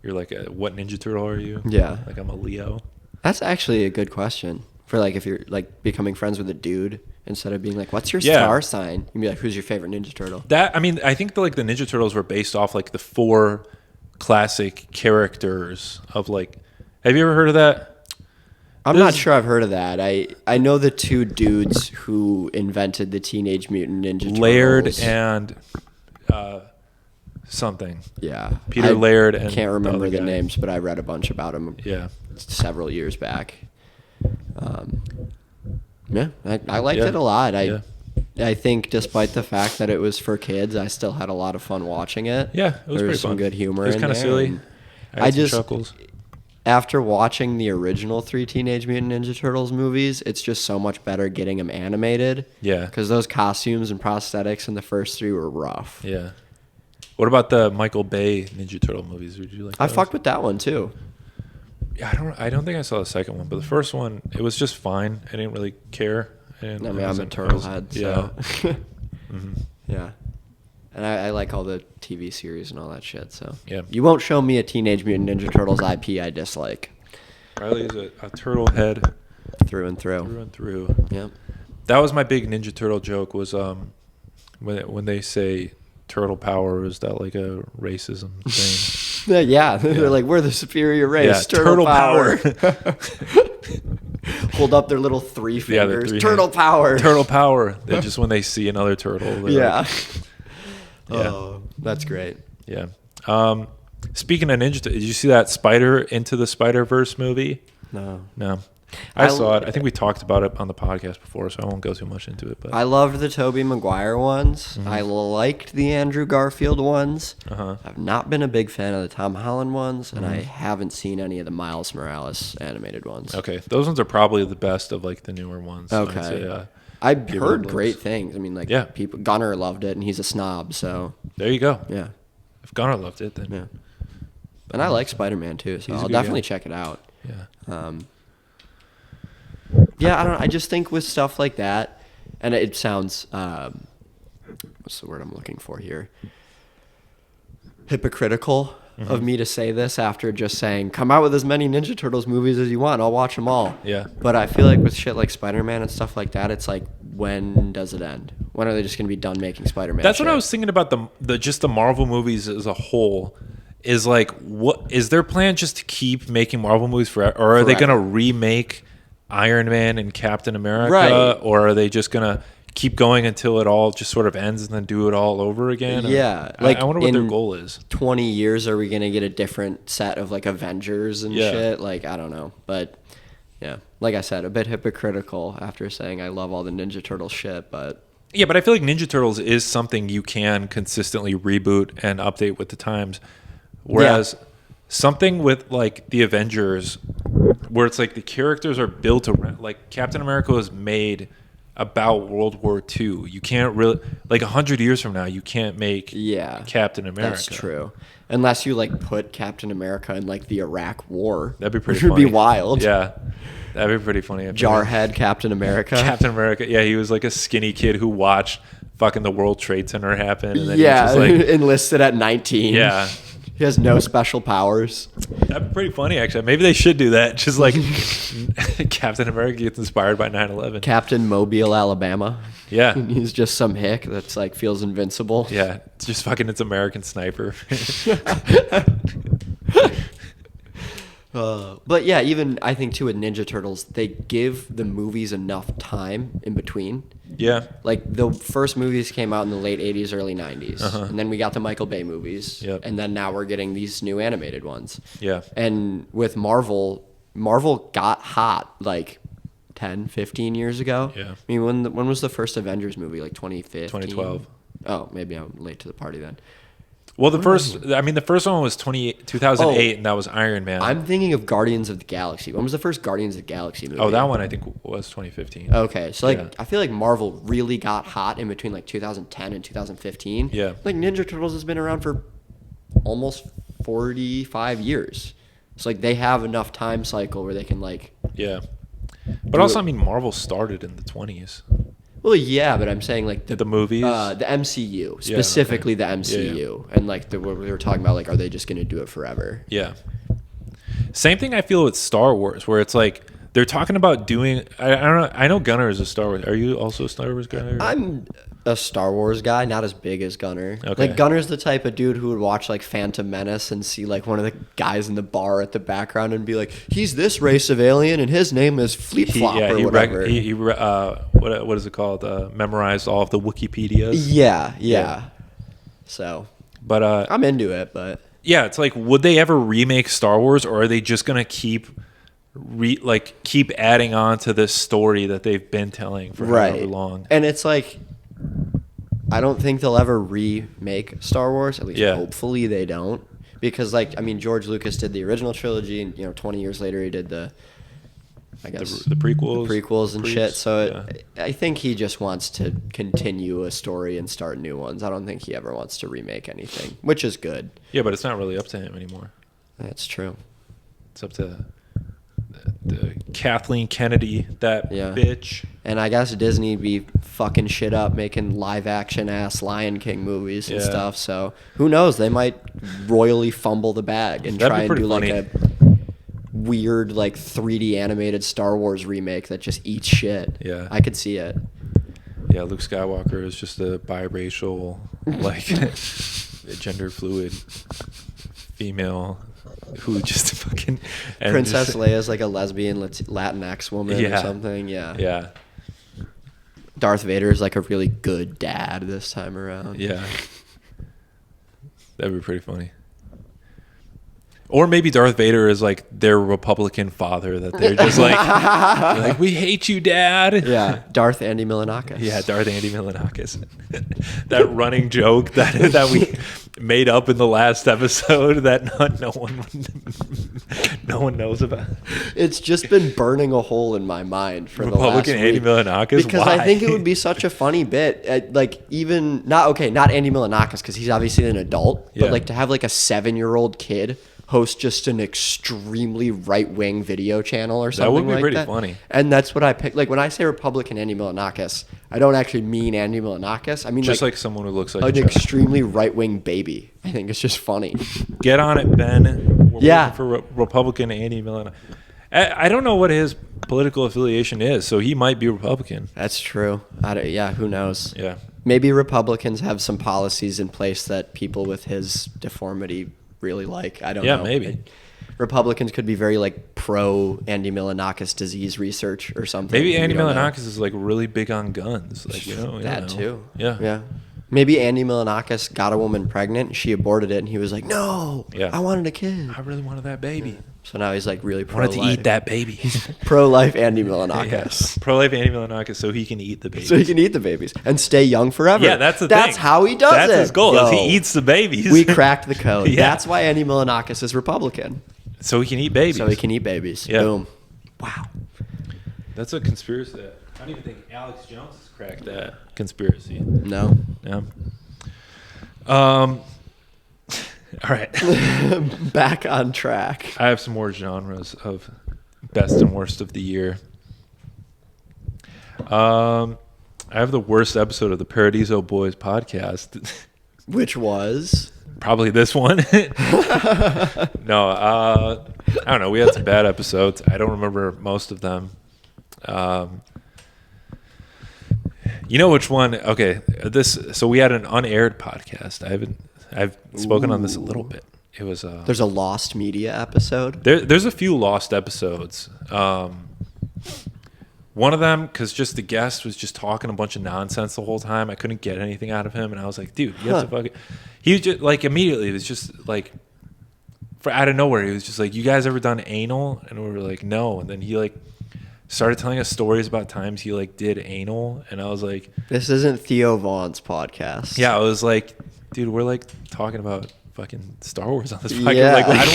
You're like, what Ninja Turtle are you? Yeah. Like I'm a Leo. That's actually a good question for like if you're like becoming friends with a dude instead of being like, what's your Yeah. star sign? You can be like, who's your favorite Ninja Turtle? I think the Ninja Turtles were based off like the 4 classic characters of like. Have you ever heard of that? I'm not sure I've heard of that. I know the 2 dudes who invented the Teenage Mutant Ninja Turtles. Laird and something. Yeah. Peter Laird and can't remember the guy. names, but I read a bunch about him Yeah. several years back. Yeah, I liked it a lot. I think despite the fact that it was for kids, I still had a lot of fun watching it. Yeah, it was there pretty was some fun. good humor. It was kind kind of silly. I had some chuckles. After watching the original 3 Teenage Mutant Ninja Turtles movies, it's just so much better getting them animated. Yeah. Because those costumes and prosthetics in the first 3 were rough. Yeah. What about the Michael Bay Ninja Turtle movies? Would you like? I fucked with that one too. Yeah, I don't think I saw the second one, but the first one, it was just fine. I didn't really care. I'm a turtle head, so yeah. Mm-hmm. Yeah. And I like all the TV series and all that shit, so. Yeah. You won't show me a Teenage Mutant Ninja Turtles IP I dislike. Riley is a turtle head Through and through. through and through. Yep. That was my big Ninja Turtle joke was when they say turtle power, is that like a racism thing? Yeah, they're like, we're the superior race. Yeah, turtle power. Hold up their little 3 Yeah, their fingers. 3 turtle hands. power. Turtle power. They just when they see another turtle. They're Yeah. like, yeah. Oh, that's great. Yeah. Speaking of Ninja, did you see that Into the Spider-Verse movie? No. No. I saw it. I think we talked about it on the podcast before, so I won't go too much into it. But I loved the Tobey Maguire ones. Mm-hmm. I liked the Andrew Garfield ones. Uh-huh. I've not been a big fan of the Tom Holland ones, and I Mm-hmm. haven't seen any of the Miles Morales animated ones. okay, those ones are probably the best of like the newer ones. Okay. I'd say, I've give heard it a great look. things. I mean, like, Yeah. people. Gunnar loved it, and he's a snob, so there you go. yeah. If Gunnar loved it, then Yeah. And I like Spider-Man too, so He's a I'll good definitely guy. check it out. yeah. Yeah, I don't know. I just think with stuff like that, and it sounds, what's the word I'm looking for here? Hypocritical of me to say this after just saying, come out with as many Ninja Turtles movies as you want. I'll watch them all. Yeah. But I feel like with shit like Spider-Man and stuff like that, it's like, when does it end? When are they just going to be done making Spider-Man That's shit? what I was thinking about the Marvel movies as a whole. Is like, what is their plan? Just to keep making Marvel movies forever, or are they Correct. going to remake Iron Man and Captain America, Right. or are they just going to keep going until it all just sort of ends and then do it all over again? Or- Yeah, I like wonder what their in goal is. 20 years, are we going to get a different set of like Avengers and Yeah. shit? Like, I don't know. But yeah, like I said, a bit hypocritical after saying I love all the Ninja Turtle shit, but Yeah, but I feel like Ninja Turtles is something you can consistently reboot and update with the times. Whereas something with like the Avengers, where it's like the characters are built around, like Captain America was made about World War II. You can't really, like 100 years from now, you can't make Captain America. that's true. Unless you like put Captain America in like the Iraq War. That'd be pretty Which would funny. be wild. Yeah, that'd be pretty funny. Jarhead Captain America. Captain America. Yeah, he was like a skinny kid who watched fucking the World Trade Center happen. And then Yeah, he was just like, enlisted at 19. yeah. He has no special powers. That'd be pretty funny, actually. Maybe they should do that. Just like Captain America gets inspired by 9/11. Captain Mobile, Alabama. Yeah. He's just some hick that's like feels invincible. Yeah. It's just fucking it's American Sniper. But yeah, even I think too with Ninja Turtles, they give the movies enough time in between. Yeah. Like the first movies came out in the late 80s, early 90s. Uh-huh. And then we got the Michael Bay movies. Yep. And then now we're getting these new animated ones. Yeah. And with Marvel got hot like 10, 15 years ago. Yeah. I mean, when was the first Avengers movie? Like 2015? 2012. Oh, maybe I'm late to the party then. Well, the first one was 2008, and that was Iron Man. I'm thinking of Guardians of the Galaxy. When was the first Guardians of the Galaxy movie? Oh, that one I think was 2015. Okay, so like Yeah. I feel like Marvel really got hot in between like 2010 and 2015. Yeah. Like Ninja Turtles has been around for almost 45 years. So like they have enough time cycle where they can like. Yeah. But also, I mean, Marvel started in the 20s. Well, yeah, but I'm saying like The movies? the MCU, specifically the MCU, and like what we were talking about, like, are they just going to do it forever? Yeah. Same thing I feel with Star Wars, where it's like they're talking about doing. I don't know. I know Gunnar is a Star Wars. Are you also a Star Wars guy? I'm a Star Wars guy, not as big as Gunnar. Okay. Like Gunnar's the type of dude who would watch like Phantom Menace and see like one of the guys in the bar at the background and be like, he's this race of alien and his name is Fleet Flop or whatever. What is it called? Memorized all of the Wikipedias. Yeah. So But I'm into it, but yeah, it's like, would they ever remake Star Wars, or are they just gonna keep adding on to this story that they've been telling for however long? And it's like, I don't think they'll ever remake Star Wars. At least hopefully they don't, because like, I mean, George Lucas did the original trilogy, and 20 years later he did the prequels and shit. So I think he just wants to continue a story and start new ones. I don't think he ever wants to remake anything, which is good. Yeah, but it's not really up to him anymore. That's true. It's up to the Kathleen Kennedy, that bitch. And I guess Disney be fucking shit up, making live action ass Lion King movies and stuff. So who knows? They might royally fumble the bag and try and do like a weird like 3D animated Star Wars remake that just eats shit. Yeah, I could see it. Yeah, Luke Skywalker is just a biracial, like gender fluid female who just fucking Princess Leia's like a lesbian Latinx woman or something. Yeah. Darth Vader is like a really good dad this time around. Yeah, that'd be pretty funny. Or maybe Darth Vader is like their Republican father that they're just like we hate you, Dad. Yeah, Darth Andy Milonakis. Yeah, Darth Andy Milonakis. That running joke that we made up in the last episode that no one knows about. It's just been burning a hole in my mind for Republican the last Andy week. Milonakis. Because why? I think it would be such a funny bit. Like even not Andy Milonakis because he's obviously an adult, but like to have like a 7-year-old kid host just an extremely right-wing video channel or something like that. That would be pretty funny. And that's what I picked. Like when I say Republican Andy Milonakis, I don't actually mean Andy Milonakis. I mean just like someone who looks like an extremely right-wing baby. I think it's just funny. Get on it, Ben. We're Yeah. for Republican Andy Milonakis. I don't know what his political affiliation is, so he might be Republican. That's true. Who knows? Yeah. Maybe Republicans have some policies in place that people with his deformity really like. I don't know. Yeah, maybe. Republicans could be very like pro Andy Milonakis disease research or something. Maybe Andy Milonakis is like really big on guns. Like, that too. Yeah. Yeah. Maybe Andy Milonakis got a woman pregnant, she aborted it, and he was like, no, I wanted a kid. I really wanted that baby. So now he's like really pro-life. Wanted to eat that baby. Pro-life Andy Milonakis. Yes. Pro-life Andy Milonakis so he can eat the babies. So he can eat the babies and stay young forever. Yeah, that's That's how he does it. That's his goal. Yo, He eats the babies. We cracked the code. Yeah. That's why Andy Milonakis is Republican. So he can eat babies. So he can eat babies. Yeah. Boom. Wow. That's a conspiracy. I don't even think Alex Jones has cracked that conspiracy. No. No. All right. Back on track. I have some more genres of best and worst of the year. I have the worst episode of the Paradizo Boiz podcast. Which was? Probably this one. No, I don't know. We had some bad episodes. I don't remember most of them. You know which one? Okay, so we had an unaired podcast. I've spoken on this a little bit. It was There's a lost media episode. There's a few lost episodes. One of them, because just the guest was just talking a bunch of nonsense the whole time. I couldn't get anything out of him, and I was like, dude, you have to fucking. He was just like immediately. It was just like, for out of nowhere, he was just like, "You guys ever done anal?" And we were like, "No." And then he like started telling us stories about times he like did anal, and I was like, "This isn't Theo Vaughn's podcast." Yeah, I was like, dude, we're like talking about fucking Star Wars on this podcast. Yeah. Like, I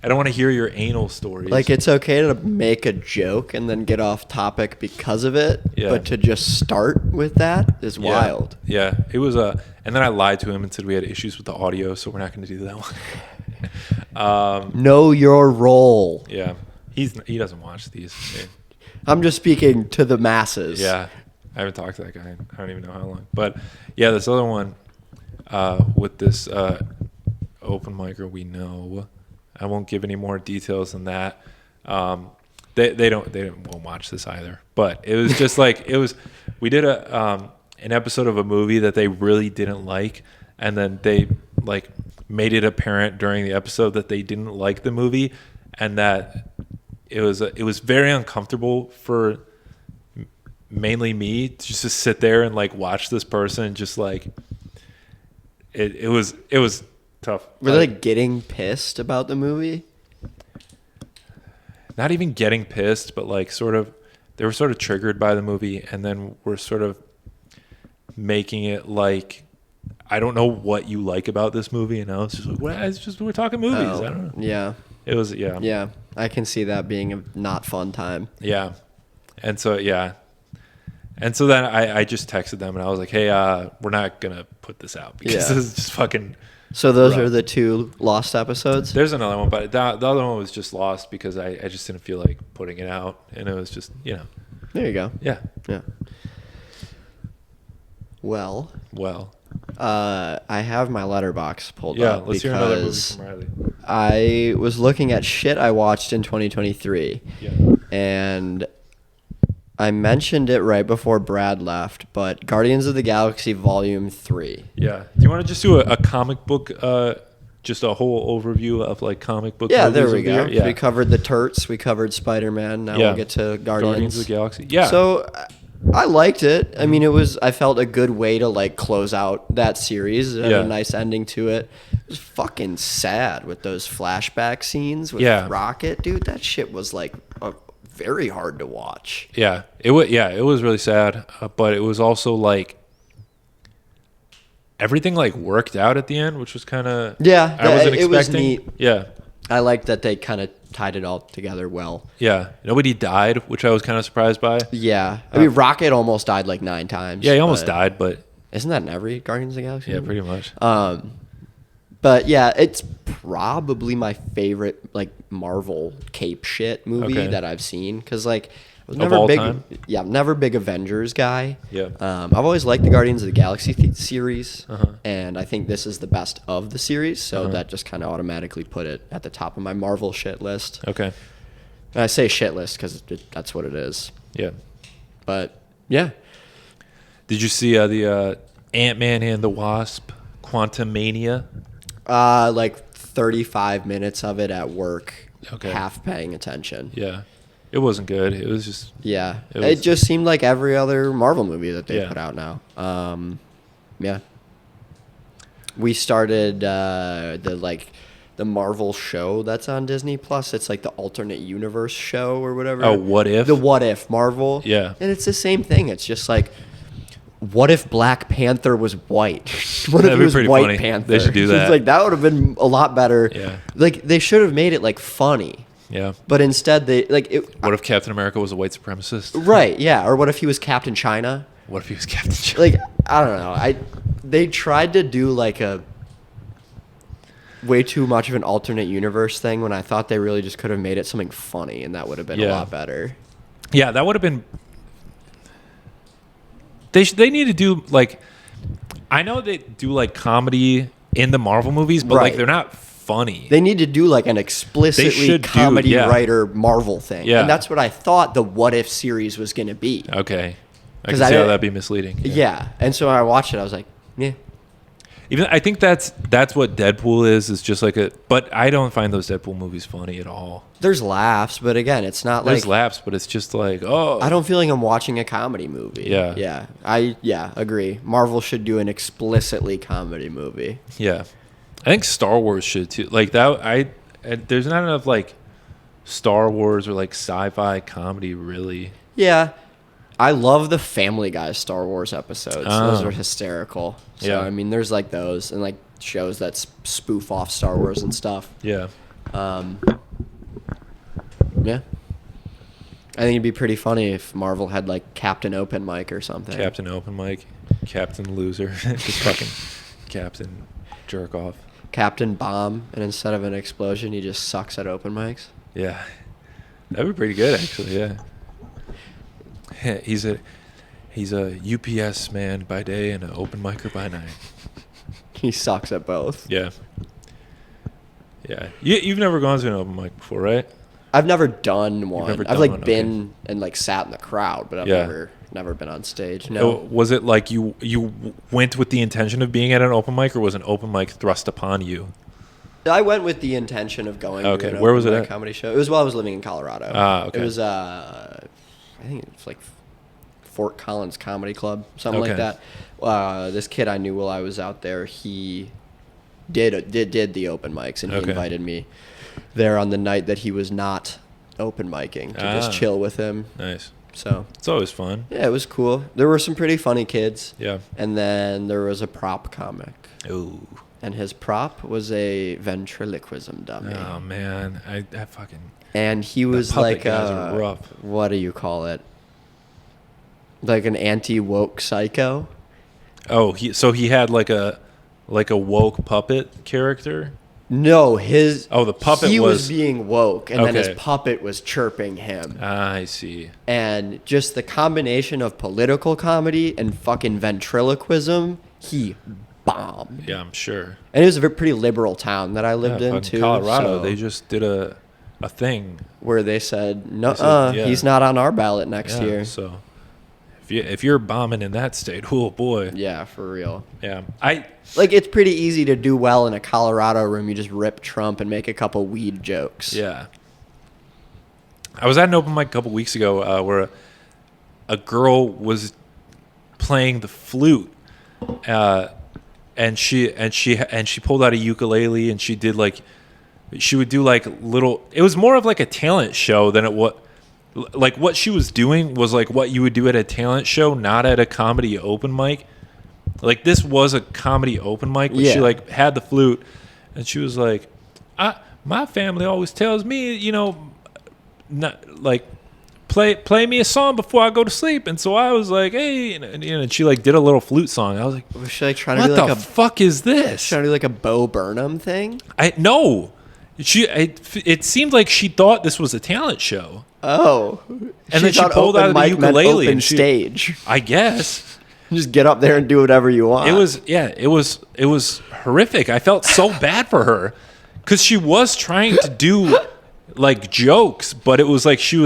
don't want to hear your anal stories. Like, it's okay to make a joke and then get off topic because of it, but to just start with that is wild. Yeah, it was and then I lied to him and said we had issues with the audio, so we're not going to do that one. Know your role. Yeah, he doesn't watch these. I'm just speaking to the masses. Yeah, I haven't talked to that guy. I don't even know how long. But yeah, this other one with this open micer we know. I won't give any more details than that. They won't watch this either. But it was just like we did an episode of a movie that they really didn't like, and then they like made it apparent during the episode that they didn't like the movie, and that it was very uncomfortable for mainly me just to sit there and like watch this person just like it was tough. Were they like getting pissed about the movie? Not even getting pissed, but like they were sort of triggered by the movie, and then we're sort of making it like, I don't know what you like about this movie, and I was just like, well, it's just we're talking movies. I don't know. Yeah. It was Yeah, I can see that being a not fun time. Yeah, and so then I just texted them and I was like, hey, we're not gonna put this out because this is just fucking. So those rough. are the 2 lost episodes? There's another one, but the other one was just lost because I just didn't feel like putting it out, and it was just There you go. Yeah. Well, I I have my letterbox pulled yeah. up Let's hear another movie because from Riley. I was looking at shit I watched in 2023, Yeah. and I mentioned it right before Brad left, but Guardians of the Galaxy Volume 3. Yeah. Do you want to just do a comic book, just a whole overview of like comic book? Yeah, movies there of we the go. year? Yeah. We covered the Turts. We covered Spider-Man. Now we'll get to Guardians of the Galaxy. Yeah. So I liked it. I mean, I felt a good way to like close out that series. It had a nice ending to it. It was fucking sad with those flashback scenes with Rocket. Dude, that shit was like very hard to watch. Yeah. It was really sad, but it was also like everything like worked out at the end, which was kind of I wasn't expecting. It was neat. Yeah. I liked that they kind of tied it all together well. Yeah. Nobody died, which I was kind of surprised by. Yeah. I mean, Rocket almost died like 9 times. Yeah, he almost died, but isn't that in every Guardians of the Galaxy yeah, movie? pretty much. But yeah, it's probably my favorite like Marvel cape shit movie that I've seen, because like I was never all big. time? Yeah, I'm never a big Avengers guy. Yeah. I've always liked the Guardians of the Galaxy series, and I think this is the best of the series, so that just kind of automatically put it at the top of my Marvel shit list. Okay. And I say shit list because that's what it is. Yeah. But yeah. Did you see the Ant-Man and the Wasp Quantumania? Like 35 minutes of it at work, half paying attention. Yeah. It wasn't good. It was just... Yeah. It just seemed like every other Marvel movie that they put out now. Yeah. We started the Marvel show that's on Disney Plus. It's like the alternate universe show or whatever. Oh, What If? The What If Marvel. Yeah. And it's the same thing. It's just like, what if Black Panther was white? What if That'd it be was pretty White funny. Panther? They should do that. It's like that would have been a lot better. Yeah. Like they should have made it like funny. Yeah. But instead they like it. What if Captain America was a white supremacist? Right. Yeah. Or what if he was Captain China? What if he was Captain China? Like I don't know. They tried to do like a way too much of an alternate universe thing when I thought they really just could have made it something funny, and that would have been a lot better. Yeah, that would have been. They need to do like, I know they do like comedy in the Marvel movies, but like they're not funny. They need to do like an explicitly comedy writer Marvel thing. Yeah. And that's what I thought the What If series was going to be. Okay. I can see how that'd be misleading. Yeah. And so when I watched it, I was like, yeah. Even I think that's what Deadpool is just like but I don't find those Deadpool movies funny at all. There's laughs, but again, it's not There's laughs, but it's just like, oh. I don't feel like I'm watching a comedy movie. Yeah. Yeah. I agree. Marvel should do an explicitly comedy movie. Yeah. I think Star Wars should too. Like that there's not enough like Star Wars or like sci-fi comedy really. Yeah. I love the Family Guy Star Wars episodes. Those are hysterical. So, I mean, there's like those and like shows that spoof off Star Wars and stuff. Yeah. Yeah. I think it'd be pretty funny if Marvel had like Captain Open Mic or something. Captain Open Mic, Captain Loser, just fucking Captain Jerk Off. Captain Bomb, and instead of an explosion, he just sucks at open mics. Yeah. That'd be pretty good, actually, yeah. He's a UPS man by day and an open micer by night. He sucks at both. Yeah. Yeah. You've never gone to an open mic before, right? I've never done one. I've like been okay. and like sat in the crowd, but I've never been on stage. No. Was it like you went with the intention of being at an open mic, or was an open mic thrust upon you? I went with the intention of going to an Where was it open mic at? comedy show. It was while I was living in Colorado. Ah, okay. It was I think it was like Fort Collins Comedy Club, something like Okay. that. This kid I knew while I was out there, he did the open mics, and he Okay. invited me there on the night that he was not open micing to just chill with him. Nice. So It's always fun. yeah, it was cool. There were some pretty funny kids. Yeah. And then there was a prop comic. Ooh. And his prop was a ventriloquism dummy. Oh man, I fucking. And he was puppet like guys are rough. what do you call it? Like an anti-woke psycho. Oh, he had like a woke puppet character. No, his Oh, the puppet he was was- being woke, and then his Okay. puppet was chirping him. I see. And just the combination of political comedy and fucking ventriloquism, he bombed. Yeah, I'm sure. And it was a pretty liberal town that I lived in fucking too. Colorado, so- they just did a thing. where they said, no, They said, yeah. he's not on our ballot next Yeah, year. so if you're bombing in that state, oh boy. Yeah, for real. Yeah. Like, it's pretty easy to do well in a Colorado room. You just rip Trump and make a couple weed jokes. Yeah. I was at an open mic a couple weeks ago where a girl was playing the flute, and she pulled out a ukulele, and she would do like little. It was more of like a talent show than what she was doing was like what you would do at a talent show, not at a comedy open mic. Like, this was a comedy open mic, but she Yeah. like had the flute, and she was like, my family always tells me, not like play me a song before I go to sleep. And so I was like, hey, and she like did a little flute song. I was like, Was she like trying to what do the like fuck is this? trying to do like a Bo Burnham thing? No. It seemed like she thought this was a talent show. Oh. And then she thought pulled open out the mic meant ukulele open and she- stage. I guess. Just get up there and do whatever you want. It was horrific. I felt so bad for her because she was trying to do like jokes, but it was like she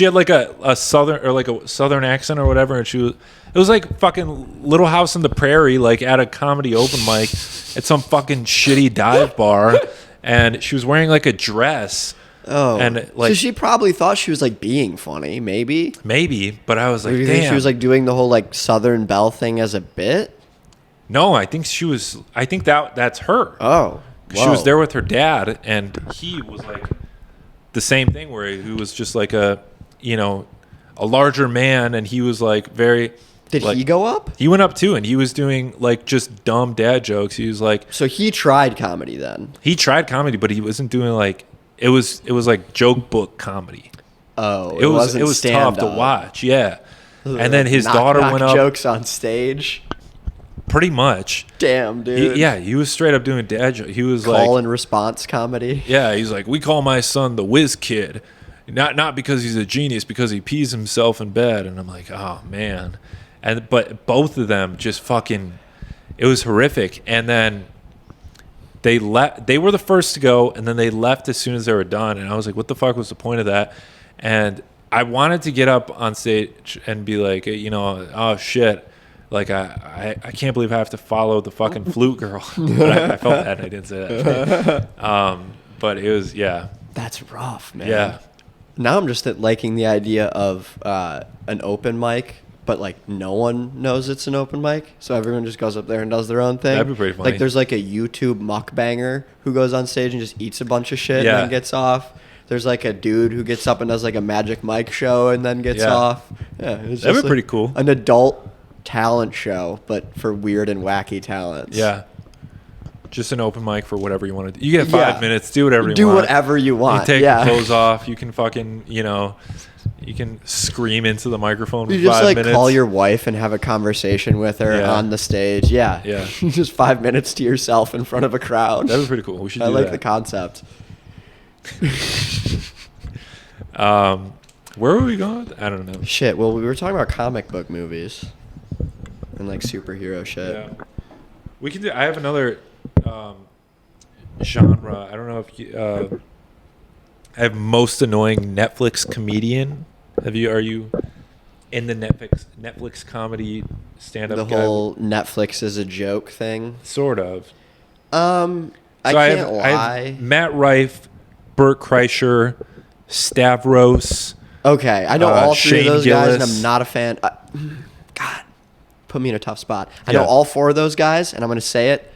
had like a southern accent or whatever, and it was like fucking Little House on the Prairie, like at a comedy open mic at some fucking shitty dive bar, and she was wearing like a dress. Oh. And like so she probably thght she was like being funny, maybe. maybe, but I was Or like, do you damn. think she was like doing the whole like Southern Belle thing as a bit? No, I think that's her. Oh. She was whoa. there with her dad, and he was like the same thing where he was just like a larger man, and he was like very. Did like, he go up? He went up too, and he was doing like just dumb dad jokes. He was like, So he tried comedy then. he tried comedy, but he wasn't doing like it was like joke book comedy. Oh, It was wasn't tough to stand-up. watch, yeah. And then his Knock, daughter knock went up jokes on stage. pretty much. Damn, dude. He was straight up doing dad jokes. He was Call like, and response comedy. yeah, he's like, we call my son the whiz kid, not because he's a genius, because he pees himself in bed. And I'm like, oh man, but both of them just fucking, it was horrific. And then they were the first to go, and then they left as soon as they were done. And I was like, what the fuck was the point of that? And I wanted to get up on stage and be like, oh shit. Like, I can't believe I have to follow the fucking flute girl. But I felt bad I didn't say that. But it was, yeah. That's rough, man. Yeah. Now I'm just liking the idea of an open mic, but like no one knows it's an open mic, so everyone just goes up there and does their own thing. That'd be pretty funny. Like there's like a YouTube mukbanger who goes on stage and just eats a bunch of shit Yeah. and then gets off. There's like a dude who gets up and does like a Magic Mike show and then gets Yeah. off. Yeah, it's That'd just be pretty cool. An adult talent show, but for weird and wacky talents. Yeah. Just an open mic for whatever you want to do. You get 5 Yeah. minutes, do whatever you Do want. whatever you want. You take yeah. your clothes off. You can fucking, you can scream into the microphone for You just 5 like minutes. call your wife and have a conversation with her Yeah. on the stage. Yeah. Yeah. Just 5 minutes to yourself in front of a crowd. That'd be pretty cool. We should I do like that. the concept. Where were we going? I don't know. Shit. Well, we were talking about comic book movies and like superhero shit. Yeah. We can do. I have another genre. I don't know if you. I have most annoying Netflix comedian. Are you in the Netflix comedy stand up? The whole Netflix is a joke thing. Sort of. I So can't I lie. have Matt Rife, Burt Kreischer, Stavros, Okay, I know all three Shane of those guys, and Gillis. I'm not a fan. God, put me in a tough spot. I Yeah. know all four of those guys, and I'm going to say it.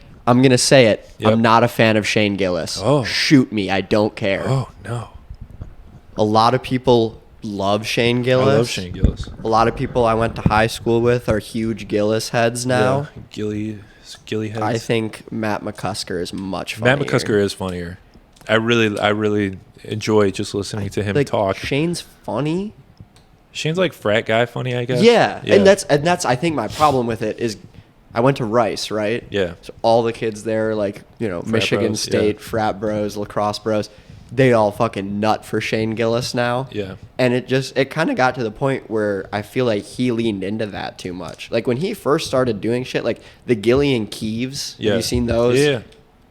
Yep. I'm not a fan of Shane Gillis. Oh. Shoot me. I don't care. Oh no, A lot of people love Shane Gillis. I love Shane Gillis. A lot of people I went to high school with are huge Gillis heads now. Yeah. Gilly heads. I think Matt McCusker is much funnier. Matt McCusker is funnier. I really enjoy just listening to him like, talk. Shane's funny. Shane's like frat guy funny, I guess. Yeah. And that's I think my problem with it is I went to Rice, right? Yeah. So all the kids there, like, Michigan bros, State, yeah. frat bros, lacrosse bros, they all fucking nut for Shane Gillis now. Yeah. And it kind of got to the point where I feel like he leaned into that too much. Like when he first started doing shit, like the Gillian Keeves, Yeah. have you seen those? Yeah.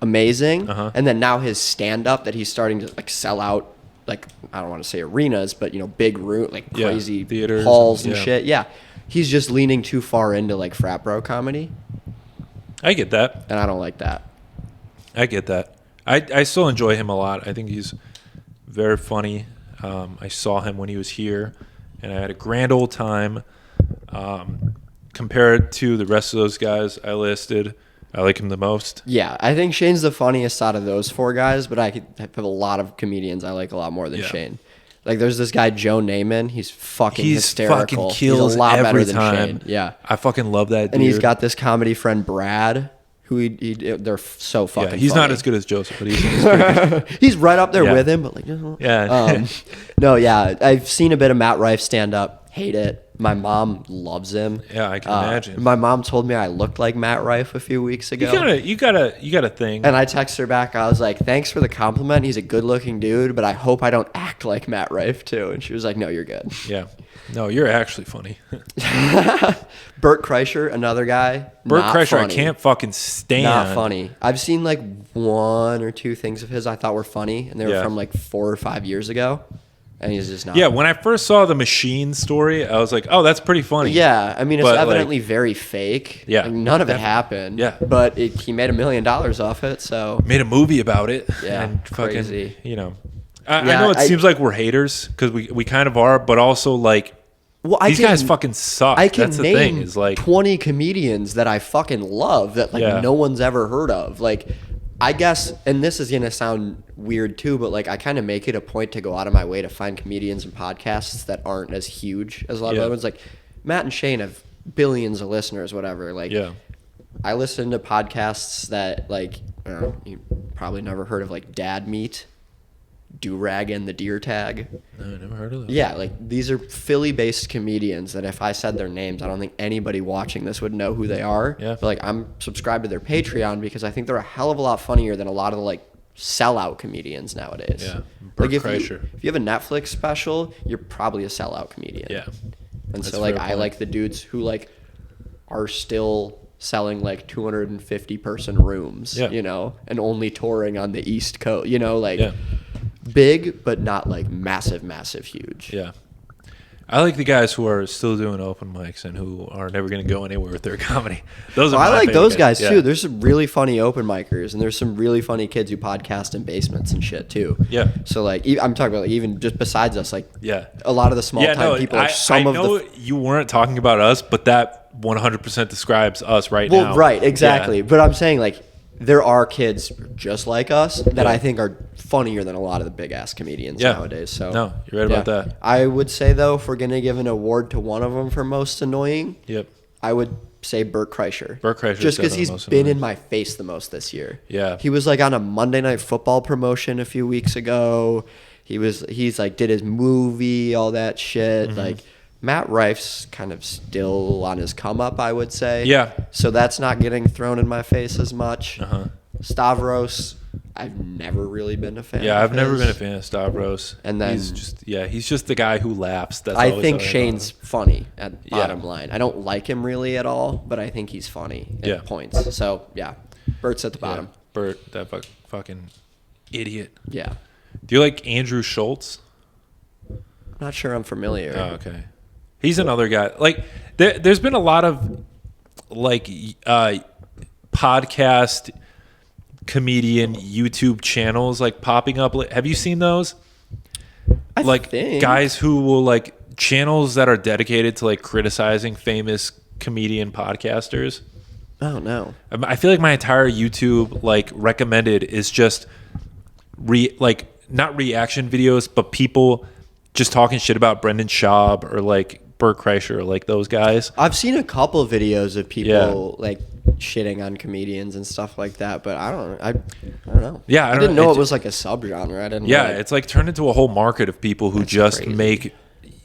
Amazing. Uh-huh. And then now his stand-up that he's starting to like sell out, like, I don't want to say arenas, but, big room, like Yeah, crazy theaters halls and- and yeah. shit. Yeah. He's just leaning too far into like frat bro comedy. I get that. And I don't like that. I get that. I still enjoy him a lot. I think he's very funny. I saw him when he was here, and I had a grand old time. Compared to the rest of those guys I listed, I like him the most. Yeah, I think Shane's the funniest out of those four guys, but I have a lot of comedians I like a lot more than Yeah. Shane. Like, there's this guy, Joe Naaman. He's fucking He's hysterical. fucking kills he's a lot every better than time. Shane. Yeah. I fucking love that dude. And he's got this comedy friend, Brad, who they're so fucking yeah, he's funny. not as good as Joseph, but he's pretty good. He's right up there Yeah. with him, but like, Yeah. no, yeah. I've seen a bit of Matt Rife stand up. Hate it. My mom loves him. Yeah, I can imagine. My mom told me I looked like Matt Rife a few weeks ago. You got a thing. And I texted her back. I was like, thanks for the compliment. He's a good looking dude, but I hope I don't act like Matt Rife too. And she was like, no, you're good. Yeah. No, you're actually funny. Bert Kreischer, another guy. Bert not Kreischer, funny. I can't fucking stand. Not funny. I've seen like one or two things of his I thought were funny, and they were Yeah. from like 4 or 5 years ago. And he's just not. Yeah, when I first saw the Machine story, I was like, oh, that's pretty funny. Yeah, I mean, it's But, evidently very fake. Yeah, Like, none of it definitely. happened. Yeah. But he made $1 million off it, so. Made a movie about it. Yeah, and fucking, crazy. I Yeah, know it I- seems like we're haters because we kind of are, but also like Well, these guys fucking suck. I can That's the name thing. Is like 20 comedians that I fucking love that like Yeah. no one's ever heard of. Like, I guess, and this is gonna sound weird too, but like I kind of make it a point to go out of my way to find comedians and podcasts that aren't as huge as a lot of Yeah. other ones. Like Matt and Shane have billions of listeners, whatever. Like, yeah, I listen to podcasts that like you probably never heard of, like Dad Meat, Durag and the Deer Tag. no, I never heard of that. Yeah, like these are Philly-based comedians that if I said their names, I don't think anybody watching this would know who they are. Yeah. But like I'm subscribed to their Patreon because I think they're a hell of a lot funnier than a lot of the like sellout comedians nowadays. Yeah. Like Bert if Kreischer. you have a Netflix special, you're probably a sellout comedian. Yeah, And That's so a like fair I point. like the dudes who like are still selling like 250 person rooms, Yeah. and only touring on the East Coast, like Yeah. big but not like massive huge. yeah. I like the guys who are still doing open mics and who are never going to go anywhere with their comedy. Those are I my like favorite those guys Yeah. too. There's some really funny open micers, and there's some really funny kids who podcast in basements and shit too. Yeah. So like, I'm talking about like, even just besides us, like Yeah. a lot of the small Yeah, time no, people are I some of know the. you weren't talking about us, but that 100% describes us right Well, now. right, exactly. Yeah. But I'm saying like there are kids just like us that Yeah. I think are funnier than a lot of the big ass comedians Yeah. nowadays. So No, you're right about that. I would say though, if we're gonna give an award to one of them for most annoying, Yep. I would say Bert Kreischer. Bert Kreischer's just because definitely he's most been annoying. in my face the most this year. Yeah. He was like on a Monday Night Football promotion a few weeks ago. He's like did his movie, all that shit. Mm-hmm. Like Matt Rife's kind of still on his come up, I would say. Yeah. So that's not getting thrown in my face as much. Uh-huh. Stavros, I've never really been a fan. Yeah, of I've never his. been a fan of Stavros. And then- he's just the guy who laughs. That's I always think how Shane's funny at Yeah. bottom line. I don't like him really at all, but I think he's funny at Yeah. points. So yeah, Bert's at the bottom. Yeah, Bert, that fucking idiot. Yeah. Do you like Andrew Schultz? Not sure I'm familiar. Oh, okay. He's another guy. Like there's been a lot of like podcast comedian YouTube channels like popping up. Have you seen those? like think. guys who will like channels that are dedicated to like criticizing famous comedian podcasters. Oh no. I feel like my entire YouTube like recommended is just like not reaction videos, but people just talking shit about Brendan Schaub or like Bert Kreischer or like those guys. I've seen a couple videos of people like shitting on comedians and stuff like that, but I don't know. Yeah, I didn't know it was like a subgenre. I didn't. Yeah, know it's like turned into a whole market of people who just crazy. make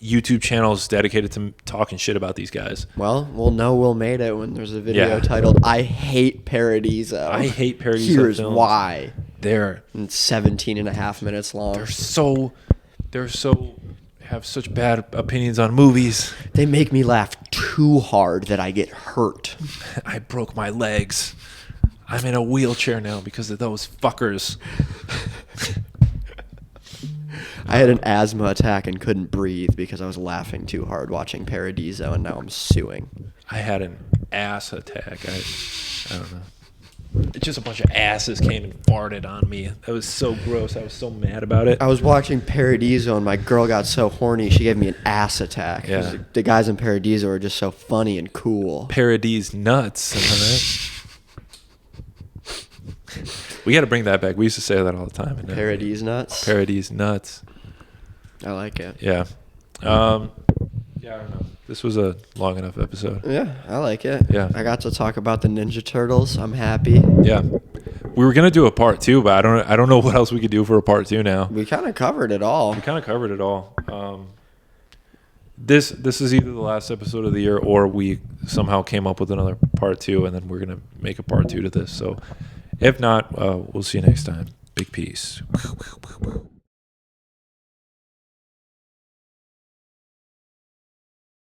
YouTube channels dedicated to talking shit about these guys. Well, we'll know we'll made it when there's a video Yeah. titled "I Hate Paradiso." I hate Paradiso Here's films. why. They're And it's 17 and a half minutes long. they're so have such bad opinions on movies. They make me laugh too hard that I get hurt. I broke my legs. I'm in a wheelchair now because of those fuckers. I had an asthma attack and couldn't breathe because I was laughing too hard watching Paradiso, and now I'm suing. I had an ass attack. I don't know. It's just a bunch of asses came and farted on me. That was so gross. I was so mad about it. I was watching Paradiso, and my girl got so horny she gave me an ass attack. 'Cause Yeah. The guys in Paradiso are just so funny and cool. Paradise nuts. We got to bring that back. We used to say that all the time. Paradise nuts. Paradise nuts. I like it. Yeah. Yeah, I don't know. This was a long enough episode. Yeah, I like it. Yeah. I got to talk about the Ninja Turtles. I'm happy. Yeah. We were gonna do a part 2, but I don't know what else we could do for a part 2 now. We kind of covered it all. We kind of covered it all. This is either the last episode of the year or we somehow came up with another part 2, and then we're gonna make a part 2 to this. So if not, we'll see you next time. Big peace.